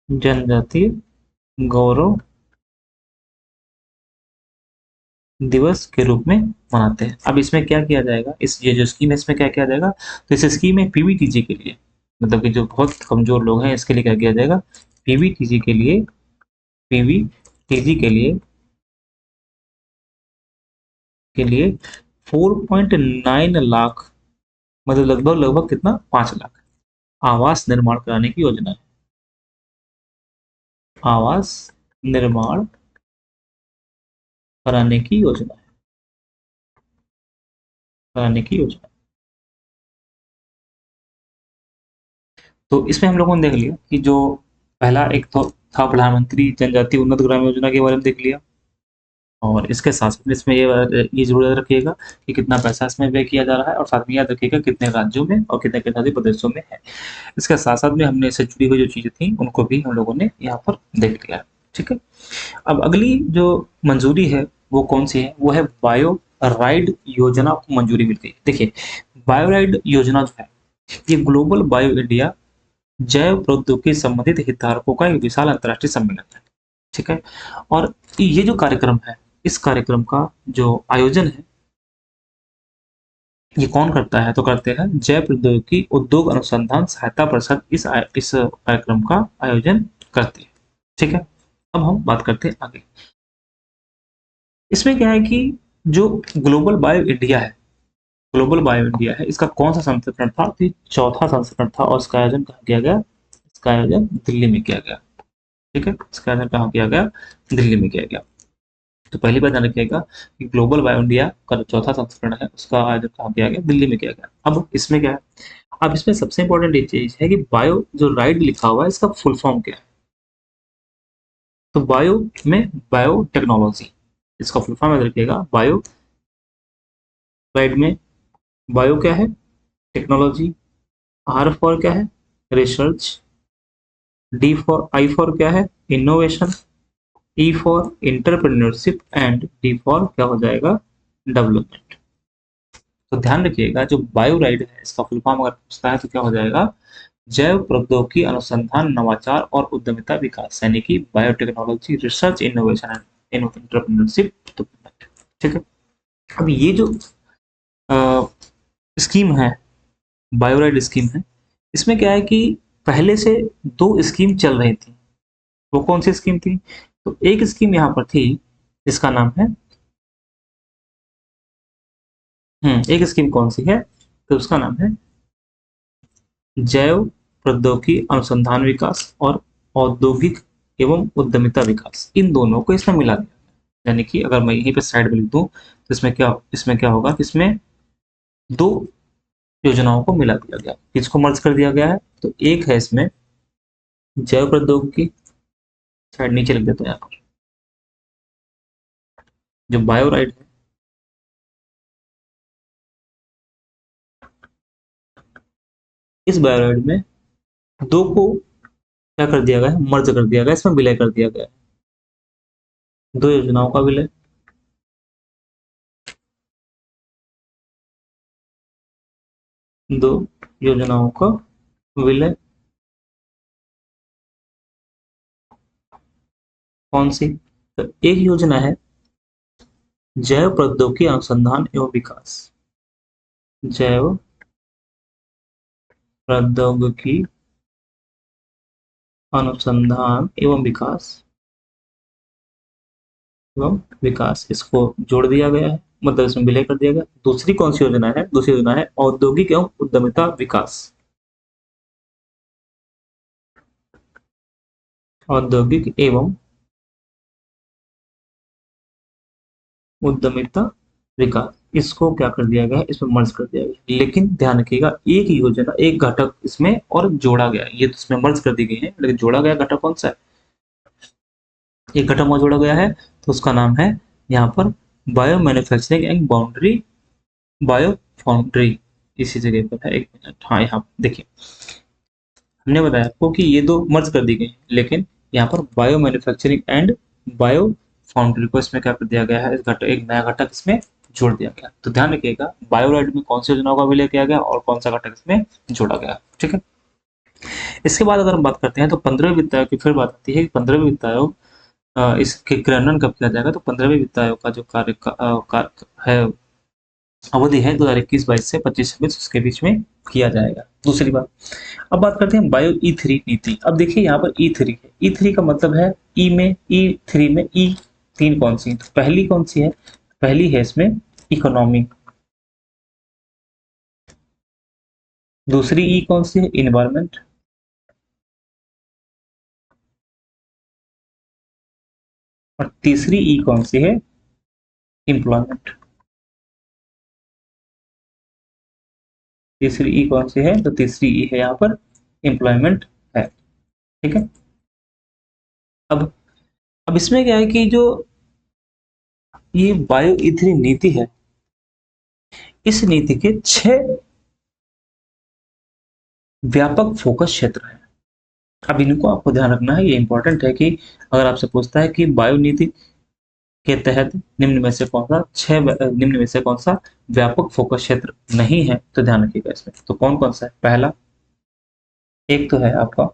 जनजातीय गौरव दिवस के रूप में मनाते हैं। अब इसमें क्या किया जाएगा, इस ये जो स्कीम है इसमें क्या किया जाएगा? तो इस स्कीम में पीवीटीजी के लिए, मतलब कि जो बहुत कमजोर लोग हैं, इसके लिए क्या किया जाएगा? पीवीटीजी के लिए पीवीटीजी के लिए 4.9 लाख, मतलब लगभग लगभग कितना, 5 लाख आवास निर्माण कराने की योजना है। आवास निर्माण कराने की योजना है, कराने की योजना। तो इसमें हम लोगों ने देख लिया कि जो पहला एक तो था प्रधानमंत्री जनजातीय उन्नत ग्राम योजना के बारे में देख लिया, और इसके साथ साथ में इसमें ये जरूर रखिएगा कि कितना पैसा इसमें व्यय किया जा रहा है, और साथ में याद रखिएगा कितने राज्यों में और कितने केंद्रीय प्रदेशों में है। इसके साथ साथ में हमने इससे जुड़ी हुई जो चीजें थी उनको भी हम लोगों ने यहाँ पर देख लिया। ठीक है, अब अगली जो मंजूरी है वो कौन सी है, वो है बायो राइड योजना को मंजूरी मिल गई। देखिए, बायो राइड योजना जो है ये ग्लोबल बायो इंडिया जैव प्रौद्योगिकी संबंधित हितधारकों का एक विशाल अंतर्राष्ट्रीय सम्मेलन है। ठीक है, और ये जो कार्यक्रम है, इस कार्यक्रम का जो आयोजन है ये कौन करता है, तो करते हैं जैव प्रौद्योगिकी उद्योग अनुसंधान सहायता परिषद इस कार्यक्रम का आयोजन करते हैं। ठीक है, अब हम बात करते हैं आगे। इसमें क्या है कि जो ग्लोबल बायो इंडिया है, ग्लोबल बायो इंडिया है, इसका कौन सा संस्करण था, तो चौथा संस्करण था, और इसका आयोजन कहाँ किया गया, इसका आयोजन दिल्ली में किया गया। ठीक है, इसका आयोजन कहाँ किया गया, दिल्ली में किया गया। तो पहली बात ध्यान रखिएगा कि ग्लोबल बायो इंडिया का जो चौथा संस्करण है उसका आयोजन कहाँ किया गया, दिल्ली में किया गया। अब इसमें क्या है, अब इसमें सबसे इंपॉर्टेंट ये चीज है कि बायो जो राइड लिखा हुआ है इसका फुल फॉर्म क्या है। तो बायो में बायोटेक्नोलॉजी, इसका फुल फॉर्म याद रखिएगा। बायो राइड में बायो क्या है, टेक्नोलॉजी, आर फॉर क्या है, research, D for I for क्या है, innovation, E for entrepreneurship, and D for क्या हो जाएगा, डेवलपमेंट। तो ध्यान रखिएगा जो बायो राइड है इसका फुल फॉर्म अगर पूछता है तो क्या हो जाएगा, जैव प्रौद्योगिकी अनुसंधान नवाचार और उद्यमिता विकास, यानी कि biotechnology, research, innovation and entrepreneurship. ठीक है, अब ये जो स्कीम है, बायोराइड स्कीम है, इसमें क्या है कि पहले से दो स्कीम चल रही थी। वो कौन सी स्कीम थी, तो एक स्कीम यहाँ पर थी, इसका नाम है एक स्कीम कौन सी है, तो उसका नाम है जैव प्रौद्योगिकी अनुसंधान विकास और औद्योगिक एवं उद्यमिता विकास। इन दोनों को इसमें मिला दिया, यानी कि अगर मैं यहीं पे साइड में लिख दूं तो इसमें क्या होगा, इसमें दो योजनाओं को मिला दिया गया, किसको मर्ज कर दिया गया है, तो एक है इसमें जैव प्रौद्योगिकी, साइड नीचे लिख देते हैं यहाँ पर, जो बायोराइड है, इस बायोराइड में दो को क्या कर दिया गया है, मर्ज कर दिया गया, इसमें विलय कर दिया गया है, दो योजनाओं का विलय, दो योजनाओं का विलय। कौन सी, तो एक योजना है जैव प्रौद्योगिकी अनुसंधान एवं विकास, जैव प्रौद्योगिकी अनुसंधान एवं विकास, इसको जोड़ दिया गया है, मतलब इसमें विलय कर दिया गया। दूसरी कौन सी योजना है, दूसरी योजना है औद्योगिक एवं उद्यमिता विकास, औद्योगिक एवं उद्यमिता विकास, इसको क्या कर दिया गया है, इसमें मर्ज कर दिया गया। लेकिन ध्यान रखिएगा एक योजना, एक घटक इसमें और जोड़ा गया है, ये तो इसमें मर्ज कर दी गई है, लेकिन जोड़ा गया घटक कौन सा है, एक घटक और जोड़ा गया है, तो उसका नाम है यहाँ पर bio manufacturing and boundary, bio foundry, इसी जगह पर है, एक मिनट, हाँ यहाँ देखिए, हमने बताया आपको कि ये दो मर्ज कर दी गई, लेकिन यहाँ पर bio manufacturing and bio foundry को इसमें क्या कर दिया गया है, इस घटक, एक नया घटक इसमें जोड़ दिया गया। तो ध्यान रखिएगा बायोराइड में कौन सी योजनाओं का विलय किया गया और कौन सा घटक इसमें जोड़ा गया। ठीक है, इसके बाद अगर हम बात करते हैं तो 15वें वित्त आयोग की फिर बात आती है कि 15वें वित्त आयोग इसके क्रियान्वयन कब किया जाएगा, तो 15वें वित्त आयोग का जो है अवधि है 2021-22 से 25-26 उसके बीच में किया जाएगा। दूसरी बात, अब बात करते हैं बायो E3 नीति। अब देखिए यहाँ पर E3 है, E3 का मतलब है E3 में E3 कौन सी, तो पहली कौन सी है, पहली है इसमें इकोनॉमी, दूसरी ई कौन सी है? इन्वायरमेंट। और तीसरी ई कौन सी है? एम्प्लॉयमेंट। तीसरी ई कौन सी है? तो तीसरी ई है यहाँ पर एम्प्लॉयमेंट है। ठीक है। अब अब इसमें क्या है कि जो ये बायो ईथरी नीति है, इस नीति के 6 व्यापक फोकस क्षेत्र हैं। अब इनको आपको ध्यान रखना है, ये इंपॉर्टेंट है कि अगर आपसे पूछता है कि वायु नीति के तहत निम्न में से कौन सा निम्न में से कौन सा व्यापक फोकस क्षेत्र नहीं है, तो ध्यान रखिएगा इसमें। तो कौन कौन सा है? पहला, एक तो है आपका,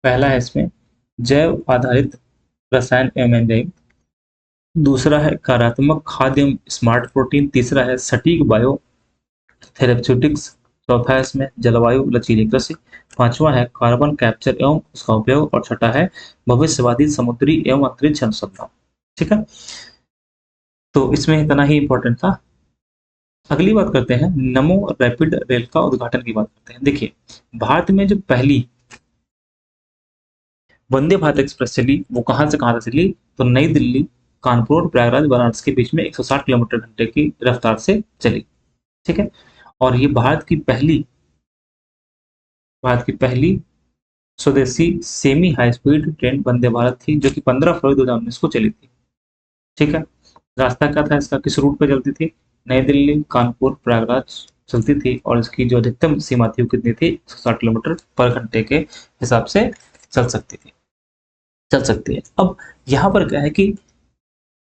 पहला है इसमें जैव आधारित रसायन एवं एंजाइम। दूसरा है कार्यात्मक खाद्य एवं स्मार्ट प्रोटीन। तीसरा है सटीक बायो थेरेप्यूटिक्स। चौथा है इसमें जलवायु लचीली कृषि। पांचवा है कार्बन कैप्चर एवं उसका उपयोग। और छठा है भविष्यवादी समुद्री एवं अंतरिक्ष अनुसंधान। ठीक है, तो इसमें इतना ही इंपॉर्टेंट था। अगली बात करते हैं, नमो रैपिड रेल का उद्घाटन की बात करते हैं। देखिए, भारत में जो पहली वंदे भारत एक्सप्रेस चली, वो कहां से कहां तक चली? तो नई दिल्ली, कानपुर, प्रयागराज, वाराणसी के बीच में 160 किलोमीटर घंटे की रफ्तार से चली। ठीक है, और ये भारत की पहली स्वदेशी semi high speed train Vande Bharat थी, जो कि 15 फरवरी 2019 को चली थी। ठीक है, रास्ता क्या था इसका? किस रूट पे चलती थी? नई दिल्ली, कानपुर, प्रयागराज चलती थी, और इसकी जो अधिकतम सीमा थी वो कितनी थी? 160 किलोमीटर पर घंटे के हिसाब से चल सकती थी, चल सकती है। अब यहाँ पर क्या है कि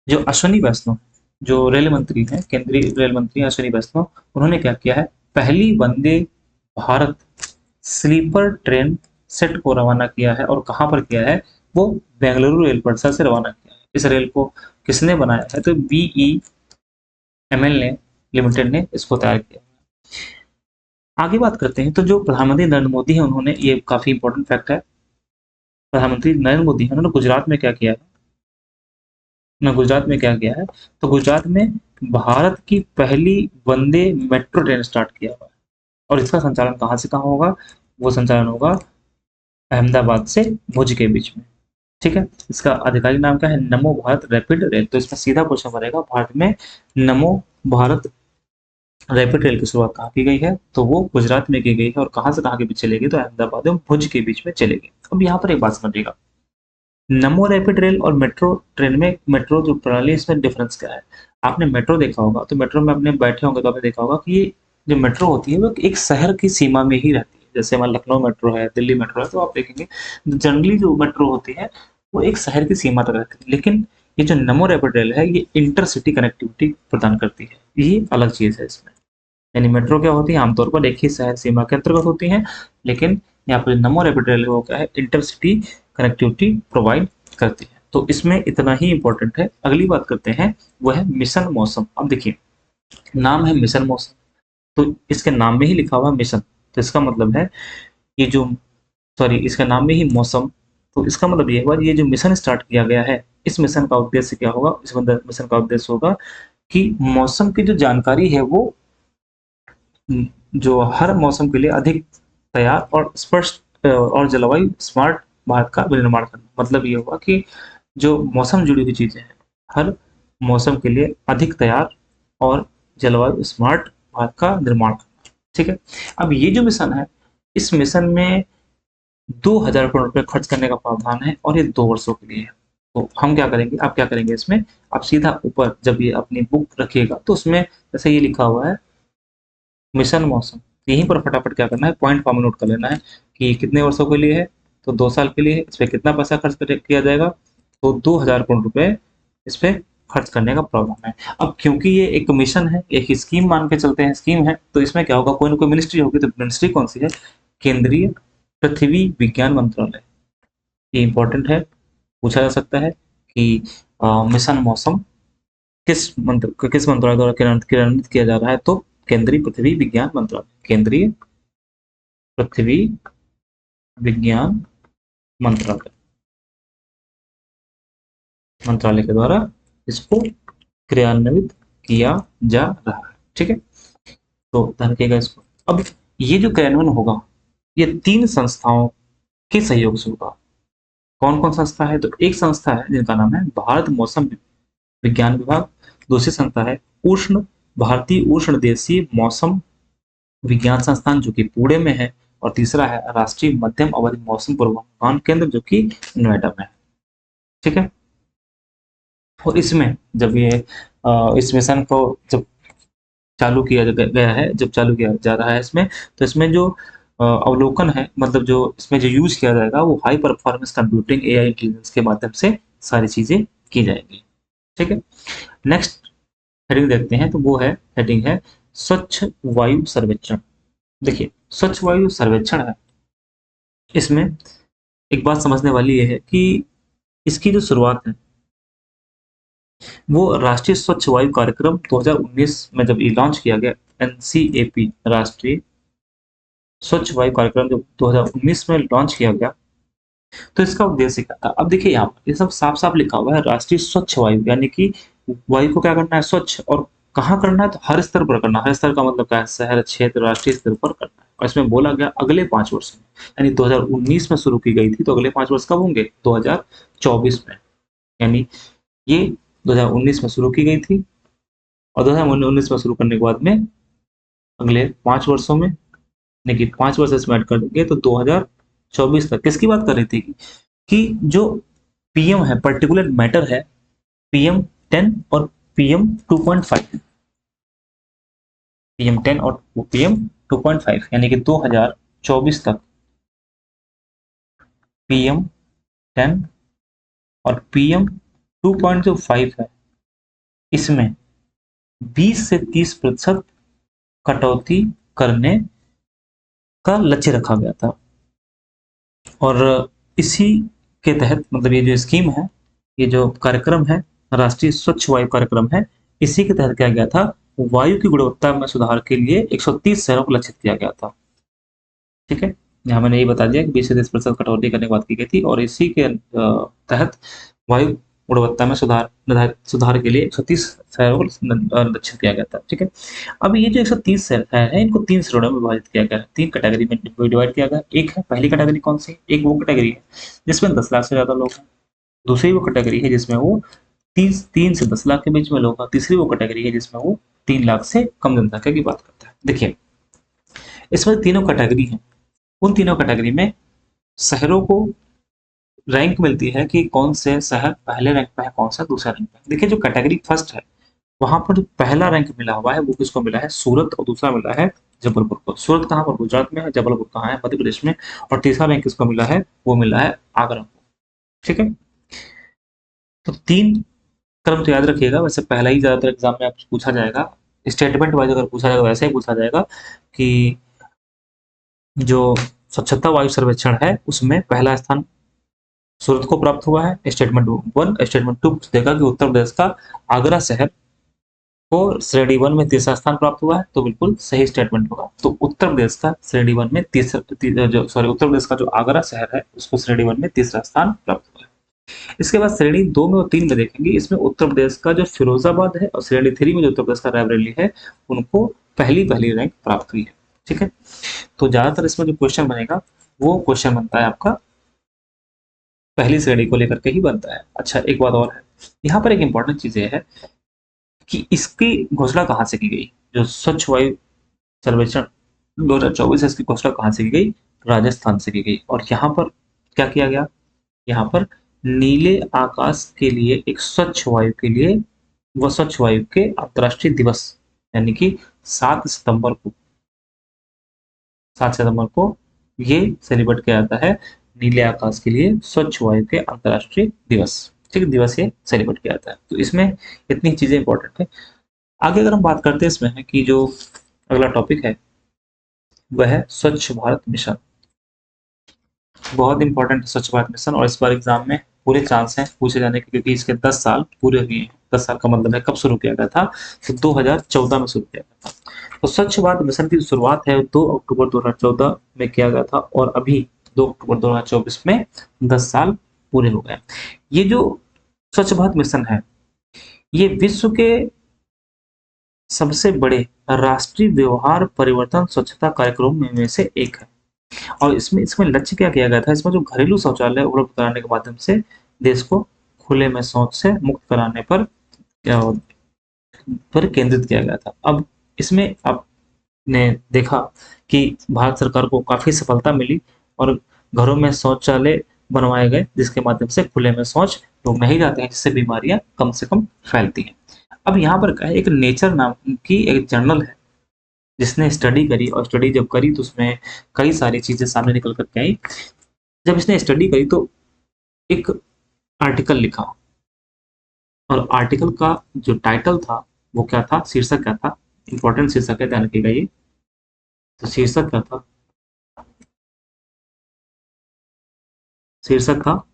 जो अश्विनी वैष्णव, जो रेल मंत्री हैं, केंद्रीय रेल मंत्री अश्विनी वैष्णव, उन्होंने क्या किया है? पहली Vande Bharat sleeper train set को रवाना किया है। और कहां पर किया है? वो बेंगलुरु रेल परिसर से रवाना किया है। इस रेल को किसने बनाया है? तो बीईएमएल ने लिमिटेड ने इसको तैयार किया। आगे बात करते हैं, तो जो प्रधानमंत्री नरेंद्र मोदी है, उन्होंने, ये काफी इंपॉर्टेंट फैक्ट है, प्रधानमंत्री नरेंद्र मोदी है, उन्होंने गुजरात में क्या किया है? ना गुजरात में क्या किया है? तो गुजरात में भारत की पहली वंदे मेट्रो ट्रेन स्टार्ट किया हुआ है। और इसका संचालन कहाँ से कहाँ होगा? वो संचालन होगा अहमदाबाद से भुज के बीच में। ठीक है, इसका आधिकारिक नाम क्या है? नमो भारत रैपिड रेल। तो इसमें सीधा क्वेश्चन बनेगा, भारत में नमो भारत रैपिड रेल की शुरुआत कहाँ की गई है? तो वो गुजरात में की गई है। और कहाँ से कहाँ के बीच चलेगी? तो अहमदाबाद और भुज के बीच में चलेगी। अब यहाँ पर एक बात समझिएगा, नमो रैपिड रेल और मेट्रो ट्रेन में, मेट्रो जो प्रणाली है, इसमें डिफरेंस क्या है? आपने मेट्रो देखा होगा, तो मेट्रो में अपने बैठे होंगे तो आपने देखा होगा कि ये जो मेट्रो होती है वो एक शहर की सीमा में ही रहती है। जैसे हमारा लखनऊ मेट्रो है, दिल्ली मेट्रो है, तो आप देखेंगे जनरली जो मेट्रो होती है वो एक शहर की सीमा तक रहती है। लेकिन ये जो नमो रैपिड रेल है, ये इंटरसिटी कनेक्टिविटी प्रदान करती है। ये अलग चीज है इसमें। यानी मेट्रो क्या होती है? आमतौर पर एक ही शहर सीमा के अंतर्गत होती है, लेकिन यहाँ पर नमो रैपिड रेल वो क्या है? इंटरसिटी कनेक्टिविटी प्रोवाइड करती है। तो इसमें इतना ही इंपॉर्टेंट है। अगली बात करते हैं, वो है मिशन मौसम। अब देखिए, नाम है मिशन मौसम, तो इसके नाम में ही लिखा हुआ है मिशन, तो इसका मतलब है ये जो, सॉरी, इसके नाम में ही मौसम, तो इसका मतलब ये हुआ, ये जो मिशन स्टार्ट किया गया है, इस मिशन का उद्देश्य क्या होगा? इस मिशन का उद्देश्य होगा कि मौसम की जो जानकारी है वो जो हर मौसम के लिए अधिक तैयार और स्पष्ट और जलवायु स्मार्ट भारत का निर्माण करना। मतलब ये होगा कि जो मौसम जुड़ी हुई चीजें हैं, हर मौसम के लिए अधिक तैयार और जलवायु स्मार्ट भारत का निर्माण करना। ठीक है, अब ये जो मिशन है, इस मिशन में 2000 करोड़ रुपए खर्च करने का प्रावधान है, और ये 2 वर्षों के लिए है। तो हम क्या करेंगे, आप क्या करेंगे इसमें, आप सीधा ऊपर जब ये अपनी बुक रखिएगा, तो उसमें जैसे ये लिखा हुआ है मिशन मौसम, यहीं पर फटाफट क्या करना है? पॉइंट फॉर्म में नोट कर लेना है कि कितने वर्षों के लिए है। तो 2 साल के लिए है। इस पर कितना पैसा खर्च किया जाएगा? तो 2000 करोड़ रुपए इस पे खर्च करने का प्रावधान है। अब क्योंकि ये एक मिशन है, एक स्कीम मान के चलते हैं, स्कीम है, तो इसमें क्या होगा? कोई ना कोई मिनिस्ट्री होगी। तो मिनिस्ट्री कौन सी है? केंद्रीय पृथ्वी विज्ञान मंत्रालय। ये इंपॉर्टेंट है, पूछा जा सकता है कि मिशन मौसम किस मंत्रालय द्वारा क्रियान्वित किया जा रहा है? तो केंद्रीय पृथ्वी विज्ञान मंत्रालय, केंद्रीय पृथ्वी विज्ञान मंत्रालय, मंत्रालय के द्वारा इसको क्रियान्वित किया जा रहा है। ठीक है, तो ध्यान रखिएगा इसको। अब ये जो क्रियान्वयन होगा ये 3 संस्थाओं के सहयोग से होगा। कौन कौन संस्था है? तो एक संस्था है जिनका नाम है भारत मौसम विज्ञान विभाग, दूसरी संस्था है उष्ण भारतीय उष्ण देशीय मौसम विज्ञान संस्थान जो कि पुणे में है, और तीसरा है राष्ट्रीय मध्यम अवधि मौसम पूर्वानुमान केंद्र जो कि नोएडा में है। ठीक है। और इसमें जब ये इस मिशन को जब चालू किया गया है, जब चालू किया जा रहा है इसमें, तो इसमें जो अवलोकन है, मतलब जो इसमें जो यूज किया जाएगा वो high performance computing AI intelligence के माध्यम से सारी चीजें की जाएंगी। ठीक है। नेक्स्ट हेडिंग देखते हैं, तो वो है हेडिंग है स्वच्छ वायु सर्वेक्षण। देखिए स्वच्छ वायु सर्वेक्षण है, इसमें एक बात समझने वाली ये है कि इसकी जो शुरुआत है वो राष्ट्रीय स्वच्छ वायु कार्यक्रम 2019 में जब ये लॉन्च किया गया, एनसीएपी राष्ट्रीय स्वच्छ वायु कार्यक्रम जो 2019 में लॉन्च किया गया, तो इसका उद्देश्य क्या था? अब देखिए यहाँ पर ये सब साफ साफ लिखा हुआ है राष्ट्रीय स्वच्छ वायु, यानी कि वायु को क्या करना है? स्वच्छ। और कहाँ करना है? तो हर स्तर पर करना। हर स्तर का मतलब क्या है? शहर, क्षेत्र, राष्ट्रीय स्तर पर करना है। और इसमें बोला गया अगले 5 वर्ष में, यानी 2019 में शुरू की गई थी, तो अगले 5 वर्ष कब होंगे? 2024 में। यानी ये 2019 में शुरू की गई थी, और 2019 में शुरू करने के बाद में अगले 5 वर्षों में, यानी कि 5 वर्ष इसमें ऐड कर देंगे तो 2024 तक। किसकी बात कर रही थी? कि जो पीएम है, पर्टिकुलर मैटर है, पीएम 10 और पीएम 2.5, पीएम 10 और पीएम 2.5, यानी कि 2024 तक पीएम 10 और पीएम 2.5 है, इसमें 20 से 30% कटौती करने का लक्ष्य रखा गया था। और इसी के तहत, मतलब ये जो स्कीम है, ये जो कार्यक्रम है, राष्ट्रीय स्वच्छ वायु कार्यक्रम है, इसी के तहत क्या गया था? वायु की गुणवत्ता में सुधार के लिए 130 शहरों को लक्षित किया गया था। ठीक है। यहाँ मैंने ये बता दिया कि 20 से 30% कटौती करने की बात की गई थी, और इसी के तहत वायु गुणवत्ता में सुधार के लिए 130 शहरों को लक्षित किया गया था। ठीक है। अब ये जो 130 शहर है, इनको 3 श्रेणियों में विभाजित किया गया है, 3 कैटेगरी में डिवाइड किया गया। एक है, पहली कैटेगरी कौन सी? एक वो कैटेगरी है जिसमें 10 लाख से ज्यादा लोग हैं। दूसरी वो कैटेगरी है जिसमें वो 3 से 10 लाख के बीच में लोग हैं। तीसरी वो कैटेगरी है जिसमें वो 3 लाख से कम जनसंख्या की बात करता है। देखिए इसमें तीनों कैटेगरी है, उन तीनों कैटेगरी में शहरों को रैंक मिलती है कि कौन से शहर पहले रैंक पे है, कौन सा दूसरा रैंक पे है। देखिए जो कैटेगरी फर्स्ट है, वहां पर जो पहला रैंक मिला हुआ है वो किसको मिला है? सूरत, और दूसरा मिला है जबलपुर को। सूरत कहाँ पर? गुजरात में है। जबलपुर कहाँ है? मध्य प्रदेश में। और तीसरा रैंक किसको मिला है? वो मिला है आगरा को। ठीक है। तो 3 क्रम तो याद रखिएगा, वैसे पहला ही ज्यादातर एग्जाम में आपसे पूछा जाएगा, स्टेटमेंट वाइज अगर पूछा जाएगा वैसे ही पूछा जाएगा कि जो स्वच्छता वायु सर्वेक्षण है उसमें पहला स्थान सूरत को प्राप्त हुआ है, स्टेटमेंट 1। स्टेटमेंट 2 देगा कि उत्तर प्रदेश का आगरा शहर को श्रेणी 1 में तीसरा स्थान प्राप्त हुआ है, तो बिल्कुल सही स्टेटमेंट होगा। तो उत्तर प्रदेश का श्रेणी 1 में उत्तर प्रदेश का जो आगरा शहर है उसको श्रेणी 1 में तीसरा स्थान प्राप्त हुआ है। इसके बाद श्रेणी 2 में और 3 में देखेंगे, इसमें उत्तर प्रदेश का जो फिरोजाबाद है, और श्रेणी 3 में जो उत्तर प्रदेश का रायबरेली है, उनको पहली रैंक प्राप्त हुई है। ठीक है। तो ज्यादातर इसमें जो क्वेश्चन बनेगा वो क्वेश्चन बनता है आपका पहली श्रेणी को लेकर के ही बनता है। अच्छा एक बात और है, यहाँ पर एक इंपॉर्टेंट चीज ये है कि इसकी घोषणा कहाँ से की गई? जो स्वच्छ वायु सर्वेक्षण 2024 है, इसकी घोषणा कहाँ से की गई? राजस्थान से की गई। और यहाँ पर क्या किया गया? यहाँ पर नीले आकाश के लिए एक स्वच्छ वायु के लिए, व स्वच्छ वायु के अंतर्राष्ट्रीय दिवस, यानी कि 7 सितंबर को ये सेलिब्रेट किया जाता है, नीले आकाश के लिए स्वच्छ वायु के अंतर्राष्ट्रीय दिवस। ठीक, दिवस ये सेलिब्रेट किया जाता है। तो इसमें इतनी चीजें इंपॉर्टेंट है। आगे अगर हम बात करते हैं इसमें है कि जो अगला टॉपिक है वह है स्वच्छ भारत मिशन। बहुत इंपॉर्टेंट है स्वच्छ भारत मिशन, और इस बार एग्जाम में पूरे चांस हैं पूछे जाने के, क्योंकि इसके 10 साल पूरे हुए हैं। 10 साल का मतलब है कब शुरू किया गया था? तो 2014 में शुरू किया गया था। तो स्वच्छ भारत मिशन की शुरुआत है 2 अक्टूबर 2014 में किया गया था, और अभी 2 अक्टूबर 2024 में 10 साल पूरे हो गए। ये जो स्वच्छ भारत मिशन है ये विश्व के सबसे बड़े राष्ट्रीय व्यवहार परिवर्तन स्वच्छता कार्यक्रम में से एक है। और इसमें लक्ष्य क्या किया गया था, इसमें जो घरेलू शौचालय उपलब्ध कराने के माध्यम से देश को खुले में शौच से मुक्त कराने पर केंद्रित किया गया था। अब इसमें आपने देखा कि भारत सरकार को काफी सफलता मिली और घरों में शौचालय बनवाए गए, जिसके माध्यम से खुले में शौच लोग नहीं जाते हैं, जिससे बीमारियां कम से कम फैलती हैं। अब यहाँ पर क्या है, एक नेचर नाम की एक जर्नल है जिसने स्टडी करी, और स्टडी जब करी तो उसमें कई सारी चीजें सामने निकल करके आई। जब इसने स्टडी करी तो एक आर्टिकल लिखा, और आर्टिकल का जो टाइटल था वो क्या था, शीर्षक क्या था, इंपॉर्टेंट शीर्षक है, ध्यान रखिएगा ये। तो शीर्षक क्या था, शीर्षक था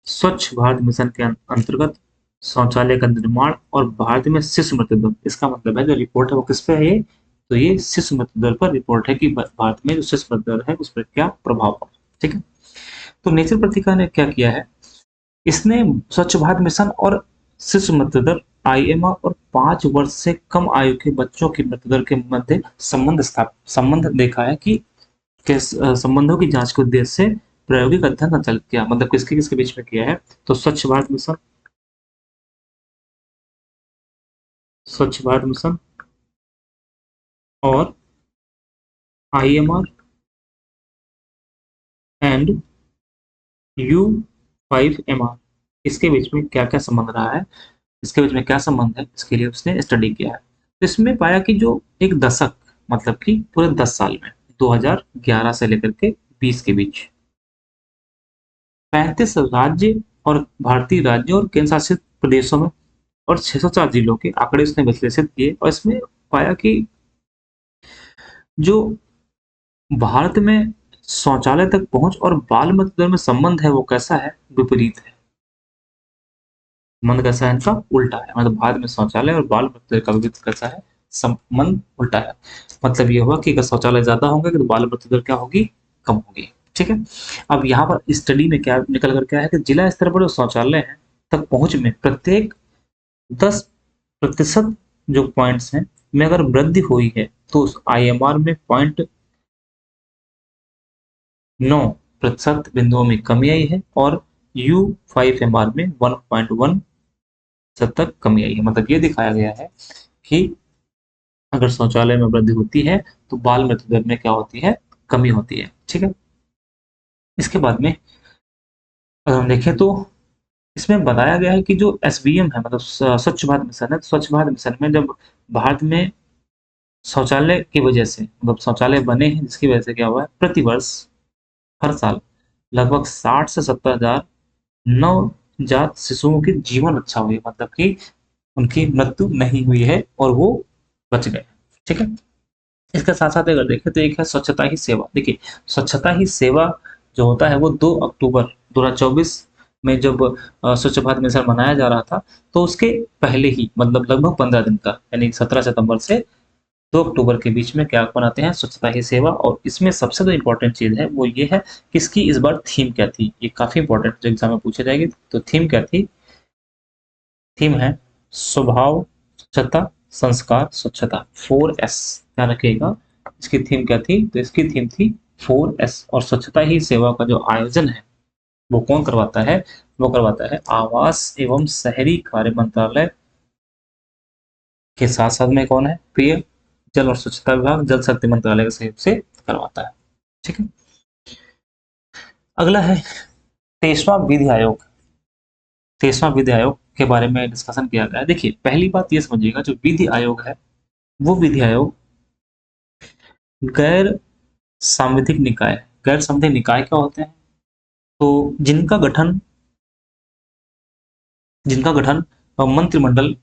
स्वच्छ भारत मिशन के अंतर्गत शौचालय का निर्माण और भारत में शिशु मृत्यु दर। इसका मतलब है जो रिपोर्ट है वो किस पे है, ये तो ये शिशु मृत्यु दर पर रिपोर्ट है कि भारत में जो शिशु मृत्यु दर है उस पर क्या प्रभाव पड़ा। ठीक है, तो नेचर पत्रिका ने क्या किया है, इसने स्वच्छ भारत मिशन और शिशु मृत्यु दर आईएमआर और 5 वर्ष से कम आयु के बच्चों की मृत्यु दर के मध्य संबंध देखा है कि संबंधों की जांच के उद्देश्य से प्रायोगिक अध्ययन संचालित किया। मतलब किसके किसके बीच में किया है, तो स्वच्छ भारत मिशन और आईएमआर एंड U5MR, इसके बीच में क्या क्या संबंध रहा है, इसके बीच में क्या संबंध है, इसके लिए उसने स्टडी किया है। तो इसमें पाया कि जो एक दशक, मतलब कि पूरे 10 साल में 2011 से लेकर के 20 के बीच 35 राज्य और भारतीय राज्यों और केंद्र शासित प्रदेशों में और 604 जिलों के आंकड़े उसने विश्लेषित किए, और इसमें पाया कि जो भारत में शौचालय तक पहुंच और बाल मृत्यु दर में संबंध है वो कैसा है, विपरीत है। संबंध कैसा है, इनका उल्टा है। मतलब भारत में शौचालय और बाल मृत्यु दर का विपरीत कैसा है, संबंध उल्टा है। मतलब ये हुआ कि अगर शौचालय ज्यादा होंगे तो बाल मृत्यु दर क्या होगी, कम होगी। ठीक है, अब यहाँ पर स्टडी में क्या निकल कर क्या है कि जिला स्तर पर जो शौचालय है तक पहुंच में प्रत्येक 10% जो पॉइंट्स हैं में अगर वृद्धि हुई है तो आईएमआर में 0.9% बिंदुओं में कमी आई है, और U5MR में 1.1 तक कमी आई है। मतलब ये दिखाया गया है कि अगर शौचालय में वृद्धि होती है तो बाल मृत्यु दर में क्या होती है, कमी होती है। ठीक है, इसके बाद में अगर हम देखें तो इसमें बताया गया है कि जो SBM है, मतलब स्वच्छ भारत मिशन है, स्वच्छ भारत मिशन में जब भारत में शौचालय की वजह से, मतलब शौचालय बने हैं जिसकी वजह से क्या हुआ है, प्रतिवर्ष हर साल लगभग 60 से 70 हजार नवजात शिशुओं की जीवन रक्षा हुई, मतलब कि उनकी मृत्यु नहीं हुई है और वो बच गए। ठीक है, इसके साथ साथ अगर देखें तो एक है स्वच्छता ही सेवा। देखिए, स्वच्छता ही सेवा जो होता है वो 2 अक्टूबर 2024 में जब स्वच्छ भारत मिशन मनाया जा रहा था, तो उसके पहले ही मतलब लगभग 15 दिन का, यानी 17 सितंबर से 2 अक्टूबर के बीच में क्या बनाते हैं, स्वच्छता ही सेवा। और इसमें सबसे जो इम्पोर्टेंट चीज है वो ये है कि इसकी इस बार थीम क्या थी, ये काफी इंपॉर्टेंट जो एग्जाम में पूछे जाएगी। तो थीम क्या थी, थीम है स्वभाव स्वच्छता संस्कार स्वच्छता, 4S, ध्यान रखिएगा। इसकी थीम क्या थी, तो इसकी थीम थी 4S। और स्वच्छता ही सेवा का जो आयोजन है वो कौन करवाता है, वो करवाता है आवास एवं शहरी कार्य मंत्रालय के साथ साथ में कौन है, पेय जल और स्वच्छता विभाग जल शक्ति मंत्रालय के सहयोग से करवाता है। ठीक है, अगला है 23वां विधि आयोग। 23वां विधि आयोग के बारे में डिस्कशन किया गया है। देखिए, पहली बात ये समझिएगा, जो विधि आयोग है वो विधि आयोग गैर सांविधिक निकाय है। गैर सांविधिक निकाय क्या होते हैं, तो जिनका गठन मंत्रिमंडल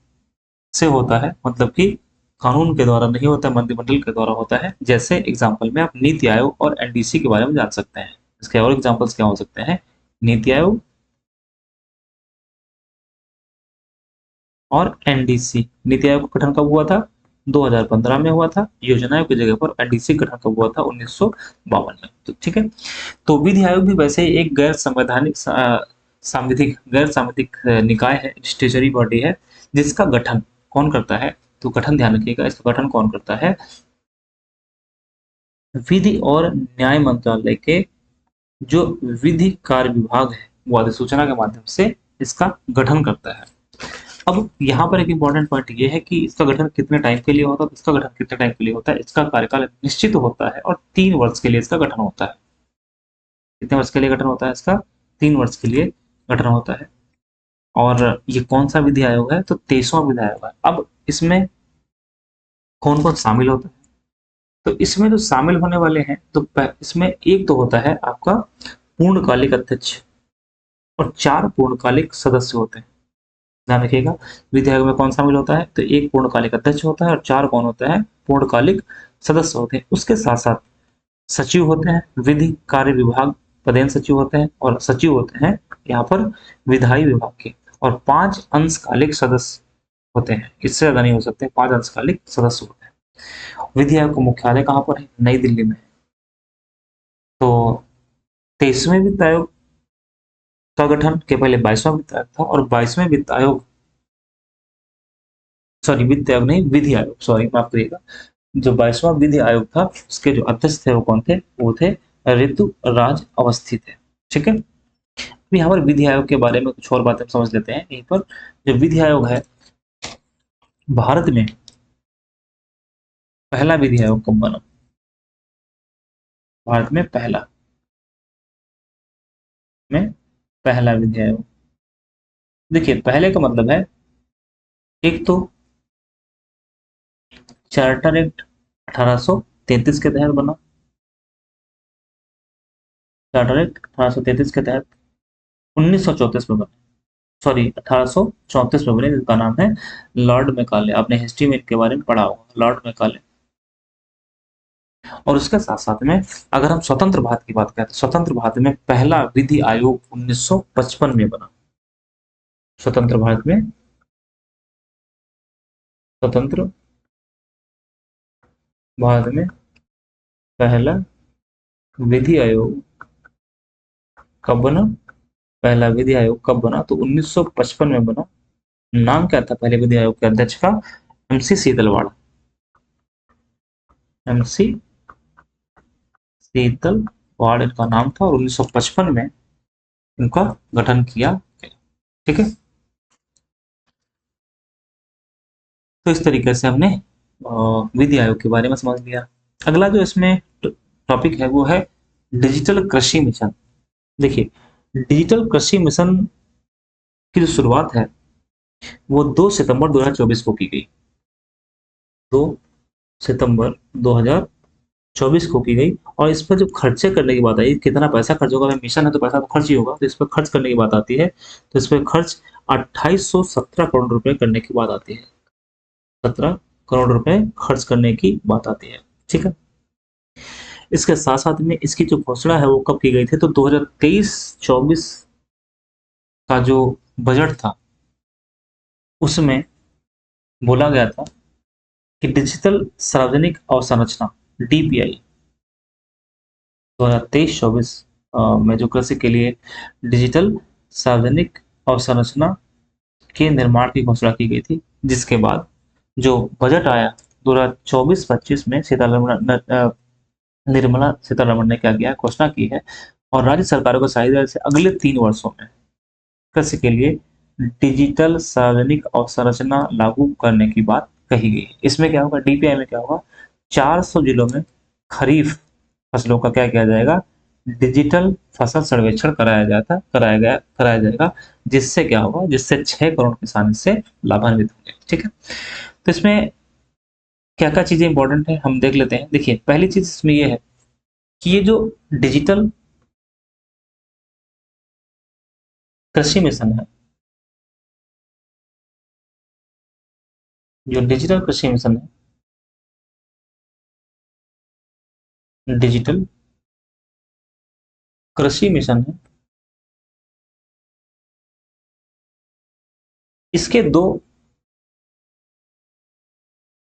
से होता है, मतलब कि कानून के द्वारा नहीं होता, मंत्रिमंडल के द्वारा होता है। जैसे एग्जाम्पल में आप नीति आयोग और एनडीसी के बारे में जान सकते हैं। इसके और एग्जाम्पल्स क्या हो सकते हैं, नीति आयोग और एनडीसी। नीति आयोग का गठन कब हुआ था, 2015 में हुआ था। योजनाओं की जगह पर एनडीसी गठन कब हुआ था, 1952 में। तो ठीक है, तो विधि आयोग भी वैसे ही एक गैर संवैधानिक गैर सांविधिक निकाय है, स्टेचुटरी बॉडी है, जिसका गठन कौन करता है, तो गठन ध्यान रखिएगा, इसका गठन कौन करता है? विधि और न्याय मंत्रालय के जो विधि कार्य विभाग है वो अधिसूचना के माध्यम से इसका गठन करता है। अब यहाँ पर एक इंपॉर्टेंट पॉइंट ये है कि इसका गठन कितने टाइम के लिए होता है, इसका गठन कितने टाइम के लिए होता है, इसका कार्यकाल निश्चित होता है और 3 वर्ष के लिए इसका गठन होता है। कितने वर्ष के लिए गठन होता है इसका? 3 वर्ष के लिए गठन होता है। और ये कौन सा विधि आयोग है? तो 23वां विधि आयोग है। अब इसमें कौन कौन शामिल होता है? तो इसमें जो शामिल होने वाले हैं, तो इसमें एक तो होता है आपका पूर्णकालिक अध्यक्ष और 4 पूर्णकालिक सदस्य होते हैं। ध्यान रखिएगा, विधि आयोग में कौन शामिल होता है? तो एक पूर्णकालिक अध्यक्ष होता है और 4 कौन होता है? पूर्णकालिक सदस्य होते हैं। उसके साथ साथ सचिव होते हैं, विधि कार्य विभाग पदेन सचिव होते हैं, और सचिव होते हैं यहाँ पर विधायी विभाग के, और 5 अंशकालिक सदस्य होते हैं। इससे ज्यादा नहीं हो सकते, 5 अंशकालिक सदस्य होते हैं। विधि आयोग का मुख्यालय कहाँ पर है? नई दिल्ली में। तो 23वें वित्त आयोग का गठन के पहले 22वां वित्त आयोग था, और 22वें वित्त आयोग, सॉरी वित्त आयोग नहीं, विधि आयोग, सॉरी माफ करिएगा, जो 22वां विधि आयोग था उसके जो अध्यक्ष थे वो कौन थे? वो थे ऋतु राज अवस्थी थे। ठीक है, अभी यहाँ पर विधि आयोग के बारे में कुछ और बातें समझ लेते हैं। यहीं पर जो विधि आयोग है, भारत में पहला विधि आयोग कब बना? भारत में पहला विधि आयोग, देखिए पहले का मतलब है, एक तो चार्टर एक्ट 1833 के तहत बना, चार्टर एक्ट 1833 के तहत 1934 में बना, सॉरी 1834 में बने, जिसका नाम है लॉर्ड मैकाले। आपने हिस्ट्री में इनके बारे में पढ़ा होगा, लॉर्ड मैकाले। और उसके साथ साथ में अगर हम स्वतंत्र भारत की बात करें तो स्वतंत्र भारत में पहला विधि आयोग 1955 में बना। स्वतंत्र भारत में, स्वतंत्र भारत में पहला विधि आयोग कब बना? पहला विधि आयोग कब बना? तो 1955 में बना। नाम क्या था पहले विधि आयोग के अध्यक्ष का? एमसी सीतलवाड़, एमसी सीतलवाड़ इनका नाम था, और 1955 में इनका गठन किया गया। ठीक है, तो इस तरीके से हमने विधि आयोग के बारे में समझ लिया। अगला जो इसमें टॉपिक है वो है डिजिटल कृषि मिशन। देखिए, डिजिटल कृषि मिशन की जो शुरुआत है वो 2 सितंबर 2024 को की गई। 2 सितंबर 2024 को की गई, और इस पर जो खर्चे करने की बात आई, कितना पैसा खर्च होगा, मिशन है तो पैसा तो खर्च ही होगा, तो इस पर खर्च करने की बात आती है, तो इस पर खर्च 2817 करोड़ रुपए करने की बात आती है। 17 करोड़ रुपए खर्च करने की बात आती है। ठीक है, इसके साथ साथ में इसकी जो घोषणा है वो कब की गई थी? तो 2023-24 का जो बजट था उसमें बोला गया था कि डिजिटल सार्वजनिक अवसंरचना डीपीआई 2023-24 में जो कृषि के लिए डिजिटल सार्वजनिक अवसंरचना के निर्माण की घोषणा की गई थी, जिसके बाद जो बजट आया 2024-25 में निर्मला सीतारमण ने क्या किया? घोषणा की है, और राज्य सरकारों को चाहिए से अगले 3 वर्षों में कृषि के लिए डिजिटल सार्वजनिक अवसंरचना लागू करने की बात कही गई है। इसमें क्या होगा? डीपीआई में क्या होगा? 400 जिलों में खरीफ फसलों का क्या किया जाएगा? डिजिटल फसल सर्वेक्षण कराया जाएगा, जिससे क्या होगा? जिससे 6 करोड़ किसान इससे लाभान्वित होंगे। ठीक है, तो इसमें क्या क्या चीजें इंपॉर्टेंट है हम देख लेते हैं। देखिए, पहली चीज इसमें यह है कि ये जो डिजिटल कृषि मिशन है, जो डिजिटल कृषि मिशन है, डिजिटल कृषि मिशन है, इसके 2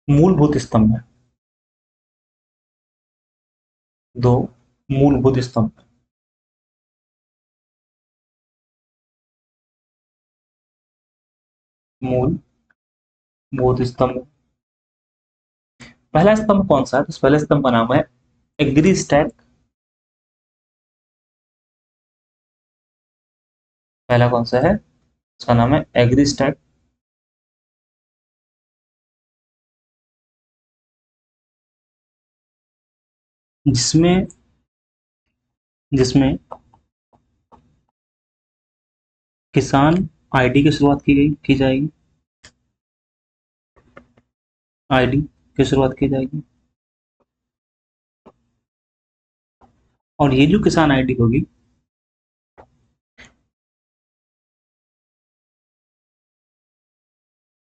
मूलभूत स्तंभ हैं। 2 मूलभूत स्तंभ, मूलभूत स्तंभ पहला स्तंभ कौन सा है? तो पहले स्तंभ का नाम है एग्री स्टैक। पहला कौन सा है? उसका नाम है एग्री स्टैक। जिसमें जिसमें किसान आईडी की शुरुआत की जाएगी। आईडी की शुरुआत की जाएगी। और ये जो किसान आईडी होगी,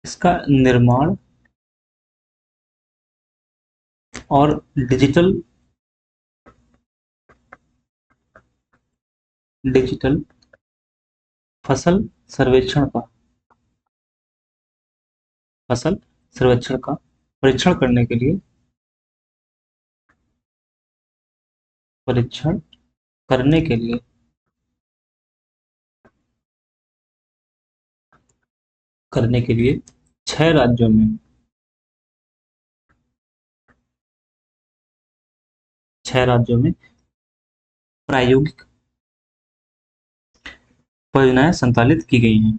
इसका निर्माण और डिजिटल डिजिटल फसल सर्वेक्षण का फसल सर्वेक्षण का परीक्षण करने के लिए परीक्षण करने के लिए करने के लिए 6 राज्यों में प्रायोगिक परियोजनाएं संचालित की गई हैं।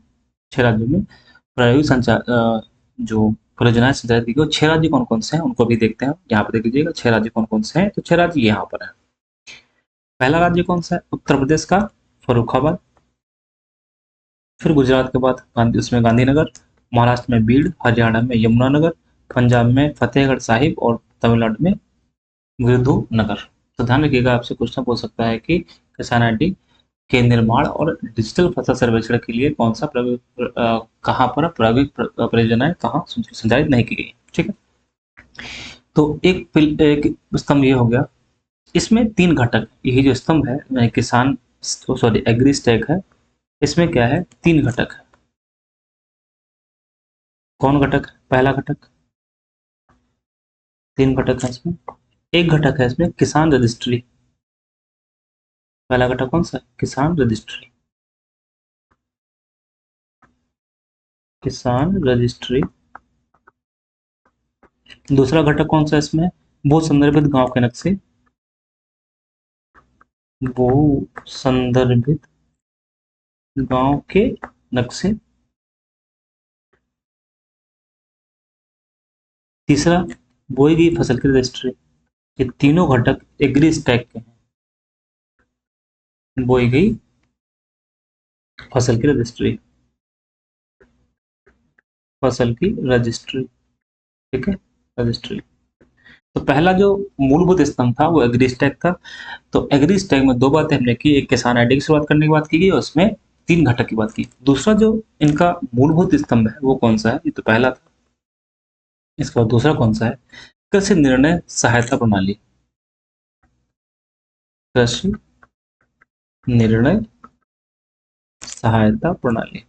6 राज्यों में प्रायोगिक जो परियोजनाएं संचालित की गई, 6 राज्य कौन कौन से हैं उनको भी देखते हैं। यहाँ पर देख लीजिएगा 6 राज्य कौन कौन से हैं। तो 6 राज्य यहाँ पर है। पहला राज्य कौन सा है? उत्तर प्रदेश का फर्रुखाबाद। फिर गुजरात के बाद उसमें गांधीनगर, महाराष्ट्र में बीड़, हरियाणा में यमुनानगर, पंजाब में फतेहगढ़ साहिब और तमिलनाडु में विरुधुनगर। तो ध्यान रखिएगा, आपसे क्वेश्चन पूछ सकता है कि किसान आईडी के निर्माण और डिजिटल फसल सर्वेक्षण के लिए कौन सा कहाँ पर प्रायोगिक परियोजनाएं कहाँ संचालित नहीं की गई। ठीक है, तो एक स्तंभ ये हो गया। इसमें 3 घटक, यही जो स्तंभ है किसान सॉरी एग्री स्टैक है, इसमें क्या है? 3 घटक है। कौन घटक है? पहला घटक, 3 घटक है इसमें। एक घटक है इसमें किसान रजिस्ट्री। पहला घटक कौन सा है? किसान रजिस्ट्री। किसान रजिस्ट्री। दूसरा घटक कौन सा है इसमें? भू संदर्भित गांव के नक्शे। भू संदर्भित गांव के नक्शे। तीसरा, बोई गई फसल की रजिस्ट्री। ये तीनों घटक एग्री स्टैक के हैं। बोई गई फसल की रजिस्ट्री, फसल की रजिस्ट्री। ठीक है, रजिस्ट्री। तो पहला जो मूलभूत स्तंभ था वो एग्री स्टैक था। तो एग्री स्टैक में 2 बातें हमने की, एक किसान आईडी की शुरुआत करने की बात की गई और उसमें 3 घटक की बात की। दूसरा जो इनका मूलभूत स्तंभ है वो कौन सा है? ये तो पहला था। इसके बाद दूसरा कौन सा है? कृषि निर्णय सहायता प्रणाली। कृषि निर्णय सहायता प्रणाली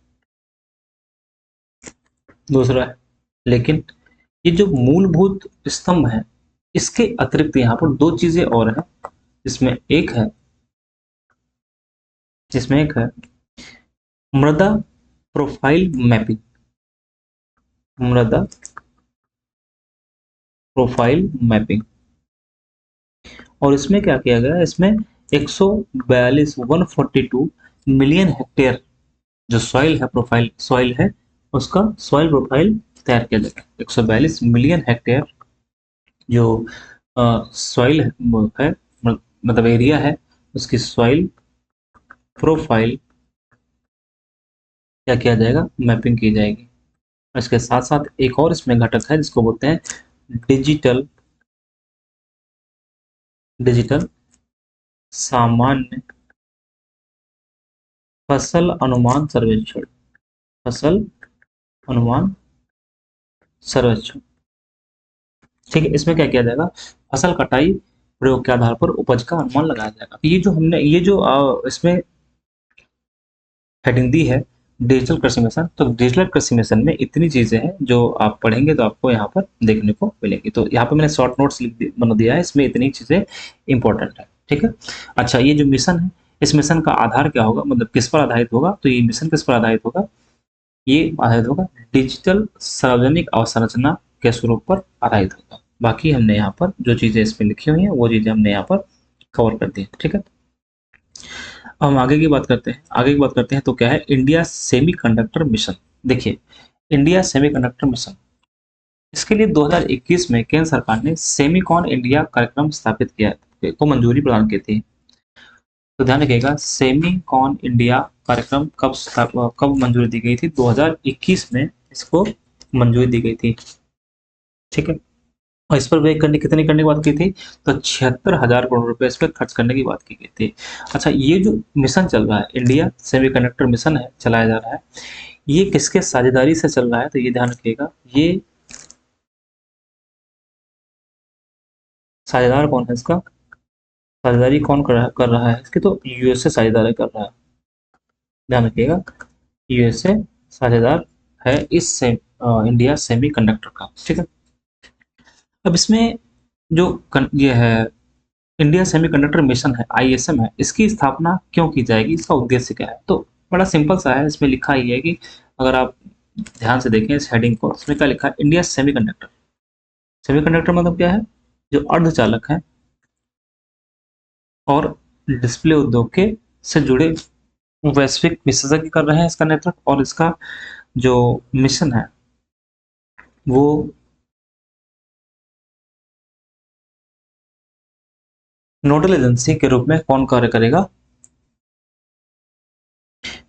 दूसरा है। लेकिन ये जो मूलभूत स्तंभ है, इसके अतिरिक्त यहाँ पर 2 चीजें और हैं। जिसमें एक है जिसमें एक है मृदा प्रोफाइल मैपिंग। मृदा प्रोफाइल मैपिंग। और इसमें क्या किया गया? इसमें 142 142 मिलियन हेक्टेयर जो सॉइल है, प्रोफाइल सॉइल है, उसका सॉइल प्रोफाइल तैयार किया जाएगा। 142 मिलियन हेक्टेयर जो सॉइल है, मतलब एरिया है, उसकी सॉइल प्रोफाइल क्या किया जाएगा? मैपिंग की जाएगी। इसके साथ साथ एक और इसमें घटक है जिसको बोलते हैं डिजिटल डिजिटल सामान्य फसल अनुमान सर्वेक्षण। फसल अनुमान सर्वेक्षण। ठीक है, इसमें क्या किया जाएगा? फसल कटाई प्रयोग के आधार पर उपज का अनुमान लगाया जाएगा। ये जो इसमें हेडिंग दी है डिजिटल कृषि मिशन, तो डिजिटल कृषि मिशन में इतनी चीजें हैं जो आप पढ़ेंगे तो आपको यहाँ पर देखने को मिलेंगी। तो यहाँ पर मैंने शॉर्ट नोट्स बना दिया है, इसमें इतनी चीजें इंपॉर्टेंट है। ठीक है, अच्छा, ये जो मिशन है, इस मिशन का आधार क्या होगा, मतलब किस पर आधारित होगा? तो ये मिशन किस पर आधारित होगा? ये आधारित होगा डिजिटल सार्वजनिक अवसंरचना के स्वरूप पर आधारित होगा। बाकी हमने यहाँ पर जो चीज़ें इसमें लिखी हुई हैं वो चीज़ें हमने यहाँ पर कवर कर दी हैं, ठीक है। अब हम आगे की बात करते हैं, तो क्या है इंडिया सेमीकंडक्टर मिशन। देखिए, इंडिया सेमीकंडक्टर मिशन, इसके लिए 2021 में केंद्र सरकार ने सेमीकॉन इंडिया कार्यक्रम स्थापित किया को मंजूरी प्रदान की थी। तो ध्यान रखिएगा, सेमीकॉन इंडिया कार्यक्रम कब मंजूरी दी गई थी? 2021 में इसको मंजूरी दी गई थी, ठीक है। और इस पर व्यय करने कितनी करने की बात की थी? तो 76,000 करोड़ रुपए इस पर खर्च करने की बात की गई थी। अच्छा, ये जो मिशन चल रहा है, इंडिया सेमीकंडक्टर मिशन है, चलाया जा रहा है, ये किसके साझेदारी से चल रहा है? तो ये ध्यान रखिएगा, ये साझेदार कौन है इसका? साझेदारी कौन कर रहा है इसकी? तो यूएसए साझेदारी कर रहा है, ध्यान रखिएगा, यूएसए साझेदार है इस इंडिया सेमीकंडक्टर का, ठीक है। अब इसमें जो ये है इंडिया सेमीकंडक्टर मिशन है, आईएसएम है, इसकी स्थापना क्यों की जाएगी? इसका उद्देश्य क्या है? तो बड़ा सिंपल सा है, इसमें लिखा ही है कि अगर आप ध्यान से देखें इस हेडिंग को, इसमें क्या लिखा है? India semiconductor. सेमीकंडक्टर मतलब क्या है? जो अर्धचालक है और डिस्प्ले उद्योग के से जुड़े वैश्विक विशेषज्ञ कर रहे हैं इसका नेतृत्व, और इसका जो मिशन है वो नोडल एजेंसी के रूप में कौन कार्य करेगा?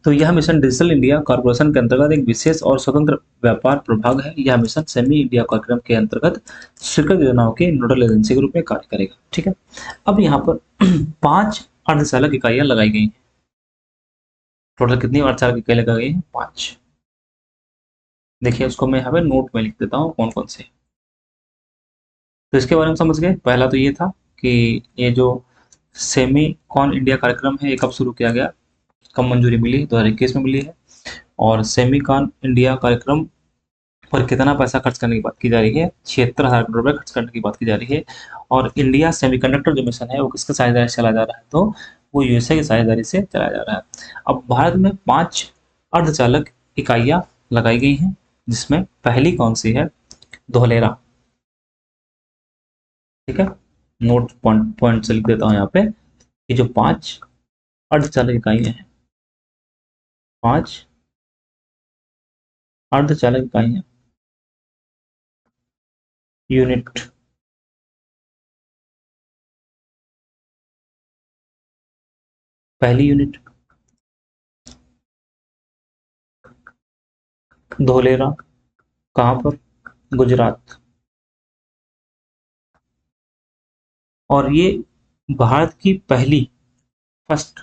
तो यह मिशन डिजिटल इंडिया कॉर्पोरेशन के अंतर्गत एक विशेष और स्वतंत्र व्यापार प्रभाग है। यह मिशन सेमी इंडिया कार्यक्रम के अंतर्गत स्वीकृत योजनाओं की नोडल एजेंसी के रूप में कार्य करेगा, ठीक है। अब यहाँ पर 5 अर्धचालक इकाइयां लगाई गई हैं। टोटल कितनी अर्धचालक इकाई लगाई गई हैं? 5। देखिए, उसको मैं यहाँ पे नोट में लिख देता हूँ कौन कौन से। तो इसके बारे में समझ गए। पहला तो ये था कि ये जो सेमी कॉन इंडिया कार्यक्रम है ये कब शुरू किया गया, कब मंजूरी मिली? 2021 में मिली है। और सेमी कॉन इंडिया कार्यक्रम पर कितना पैसा खर्च करने की बात की जा रही है? 76,000 करोड़ रुपए खर्च करने की बात की जा रही है। और इंडिया सेमीकंडक्टर जो मिशन है वो किसके साझेदारी से चला जा रहा है? तो वो यूएसए की साझेदारी से चलाया जा रहा है। अब भारत में 5 अर्धचालक इकाइयां लगाई गई हैं, जिसमें पहली कौन सी है? धोलेरा, ठीक है। नोट पॉइंट पॉइंट से लिख देता हूँ यहाँ पे कि जो 5 अर्धचालक इकाइयां हैं, 5 अर्धचालक इकाइयां, यूनिट, पहली यूनिट धोलेरा, कहाँ पर? गुजरात। और ये भारत की पहली, फर्स्ट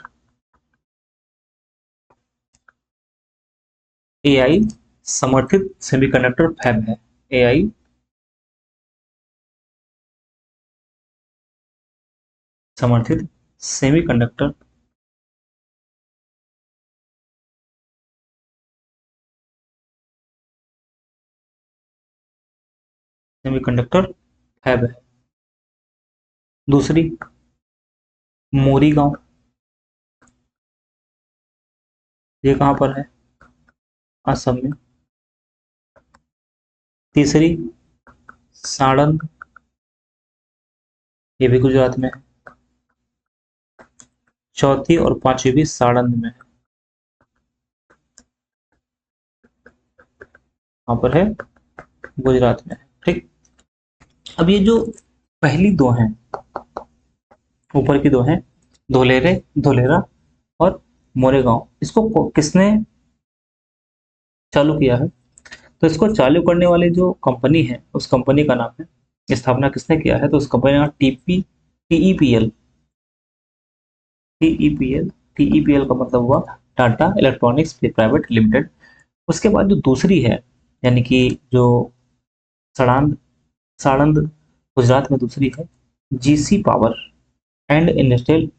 एआई समर्थित सेमीकंडक्टर फैब है। एआई समर्थित सेमीकंडक्टर सेमीकंडक्टर फैब है। दूसरी मोरीगांव, ये कहाँ पर है? असम में। तीसरी साड़ंद, ये भी गुजरात में है। चौथी और पांचवी भी साड़ंद में है। कहाँ पर है? गुजरात में है, ठीक। अब ये जो पहली दो हैं, ऊपर की दो हैं, धोलेरा और मोरेगांव, इसको किसने चालू किया है? तो इसको चालू करने वाली जो कंपनी है उस कंपनी का नाम है, स्थापना किसने किया है? तो उस कंपनी का नाम टीईपीएल। टीईपीएल का मतलब हुआ टाटा इलेक्ट्रॉनिक्स प्राइवेट लिमिटेड। उसके बाद जो दूसरी है, यानी कि जो सड़ांद साड़ंद गुजरात में दूसरी है, GC power and industrial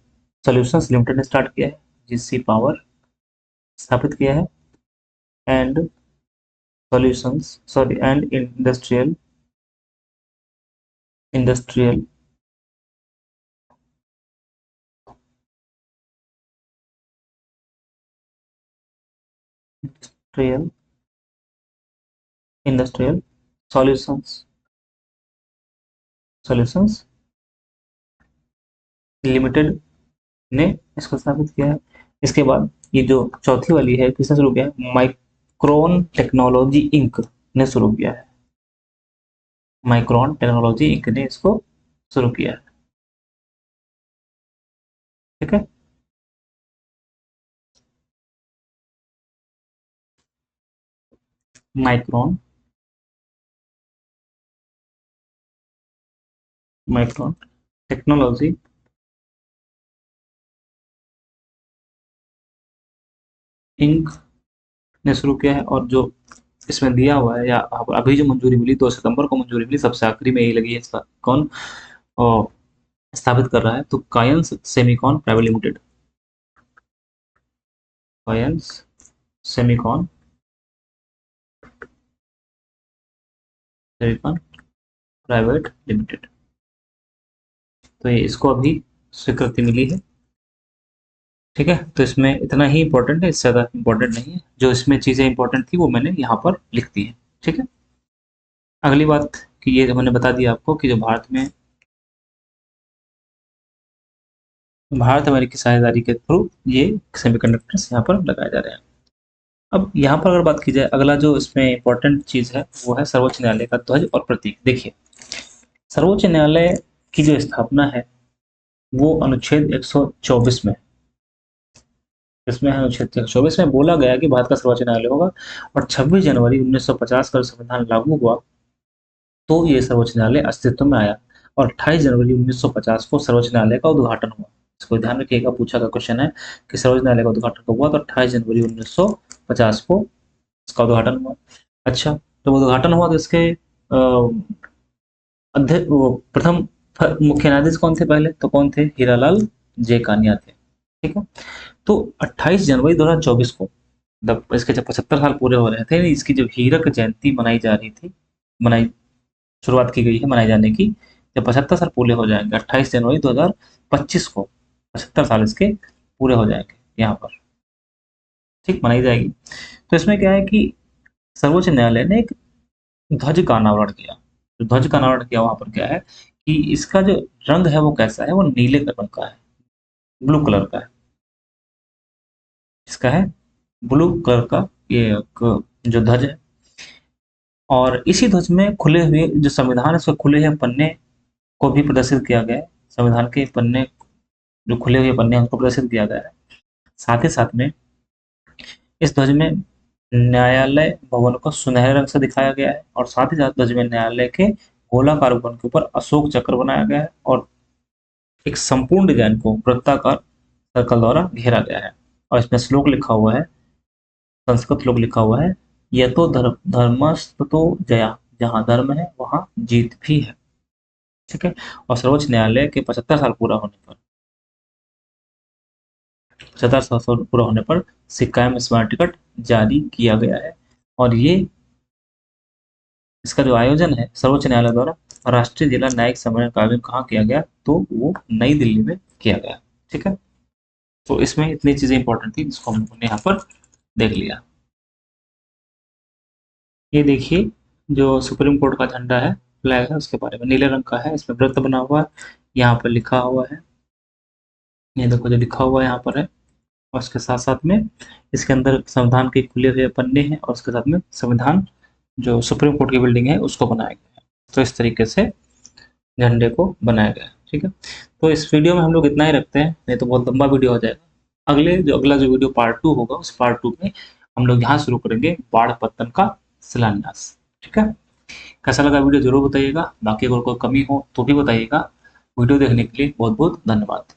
solutions limited ने स्टार्ट किया है। जीसी पावर स्थापित किया है, and solutions sorry and industrial industrial industrial solutions solutions limited ने इसको स्थापित किया है। इसके बाद ये जो चौथी वाली है किसने शुरू किया है, माइक्रोन टेक्नोलॉजी इंक ने शुरू किया है। माइक्रोन टेक्नोलॉजी इंक ने इसको शुरू किया है। ठीक है, माइक्रोन माइक्रोन टेक्नोलॉजी इंक ने शुरू किया है। और जो इसमें दिया हुआ है या अभी जो मंजूरी मिली 2 सितंबर को मंजूरी मिली, सबसे आखिरी में यही लगी है। इसका कौन स्थापित कर रहा है, तो Kaynes Semicon private limited. Kaynes Semicon Semicon private limited. तो ये इसको अभी स्वीकृति मिली है। ठीक है, तो इसमें इतना ही इंपॉर्टेंट है, इससे ज़्यादा इंपॉर्टेंट नहीं है। जो इसमें चीज़ें इंपॉर्टेंट थी वो मैंने यहाँ पर लिख दी है। ठीक है, अगली बात कि ये मैंने बता दिया आपको कि जो भारत अमेरिकी साझेदारी के थ्रू ये सेमीकंडक्टर्स यहाँ पर लगाए जा रहे हैं। अब यहाँ पर अगर बात की जाए, अगला जो इसमें इंपॉर्टेंट चीज़ है वो है सर्वोच्च न्यायालय का ध्वज और प्रतीक। देखिए, सर्वोच्च न्यायालय की जो स्थापना है वो अनुच्छेद 124 में, इसमें अनुच्छेद 124 में बोला गया कि भारत का सर्वोच्च न्यायालय होगा। और 26 जनवरी 1950 का संविधान लागू हुआ तो ये सर्वोच्च न्यायालय अस्तित्व में आया। और 28 जनवरी 1950 को सर्वोच्च न्यायालय का उद्घाटन हुआ। इसको ध्यान रखिएगा, पूछा का क्वेश्चन है कि सर्वोच्च न्यायालय का उद्घाटन कब हुआ, तो 28 जनवरी 1950 को इसका उद्घाटन हुआ। अच्छा, तो उद्घाटन हुआ तो इसके अध्यक्ष प्रथम मुख्य न्यायाधीश कौन थे पहले, तो कौन थे, हीरालाल जे कानिया थे। ठीक है, तो 28 जनवरी 2024 को जब इसके जब 75 साल पूरे हो रहे थे, इसकी जब हीरक जयंती मनाई जा रही थी, मनाई शुरुआत की गई है मनाए जाने की, जब 75 साल पूरे हो जाएंगे 28 जनवरी 2025 को 75 साल इसके पूरे हो जाएंगे यहाँ पर। ठीक, मनाई जाएगी। तो इसमें क्या है कि सर्वोच्च न्यायालय ने एक ध्वज का अनावरण किया। जो ध्वज का अनावरण किया वहां पर क्या है कि इसका जो रंग है वो कैसा है, वो नीले रंग का है, ब्लू कलर का है। इसका है ब्लू कलर का ये जो ध्वज है। और इसी ध्वज में खुले हुए जो संविधान है उसके खुले हुए पन्ने को भी प्रदर्शित किया गया है। संविधान के पन्ने, जो खुले हुए पन्ने हैं उनको प्रदर्शित किया गया है। साथ ही साथ में इस ध्वज में न्यायालय भवन को सुनहरे रंग से दिखाया गया है। और साथ ही साथ ध्वज में न्यायालय के गोलाकार भवन के ऊपर अशोक चक्र बनाया गया है। और एक संपूर्ण डिजाइन को वृत्ताकार सर्कल द्वारा घेरा गया है। और इसमें श्लोक लिखा हुआ है, संस्कृत श्लोक लिखा हुआ है, यह तो धर्मस्ततो जया, जहाँ धर्म है वहां जीत भी है। ठीक है, और सर्वोच्च न्यायालय के 75 साल पूरा होने पर 75 साल पूरा होने पर सिक्कायम स्मारक टिकट जारी किया गया है। और ये इसका जो आयोजन है सर्वोच्च न्यायालय द्वारा राष्ट्रीय जिला न्यायिक सम्मेलन का आयोजन कहाँ किया गया, तो वो नई दिल्ली में किया गया। ठीक है, तो इसमें इतनी चीजें इंपॉर्टेंट थी जिसको हम लोगों ने यहाँ पर देख लिया। ये देखिए, जो सुप्रीम कोर्ट का झंडा है, फ्लैग है, उसके बारे में नीले रंग का है, इसमें वृत्त बना हुआ है, यहाँ पर लिखा हुआ है, ये देखो जो लिखा हुआ यहाँ पर है। और उसके साथ साथ में इसके अंदर संविधान के खुले हुए पन्ने हैं और उसके साथ में संविधान जो सुप्रीम कोर्ट की बिल्डिंग है उसको बनाया गया है। तो इस तरीके से झंडे को बनाया गया है। ठीक है, तो इस वीडियो में हम लोग इतना ही रखते हैं, नहीं तो बहुत लंबा वीडियो हो जाएगा। अगला जो वीडियो पार्ट 2 होगा, उस पार्ट 2 में हम लोग यहाँ शुरू करेंगे बाढ़ पत्तन का शिलान्यास। ठीक है, कैसा लगा वीडियो जरूर बताइएगा। बाकी अगर कोई कमी हो तो भी बताइएगा। वीडियो देखने के लिए बहुत बहुत धन्यवाद।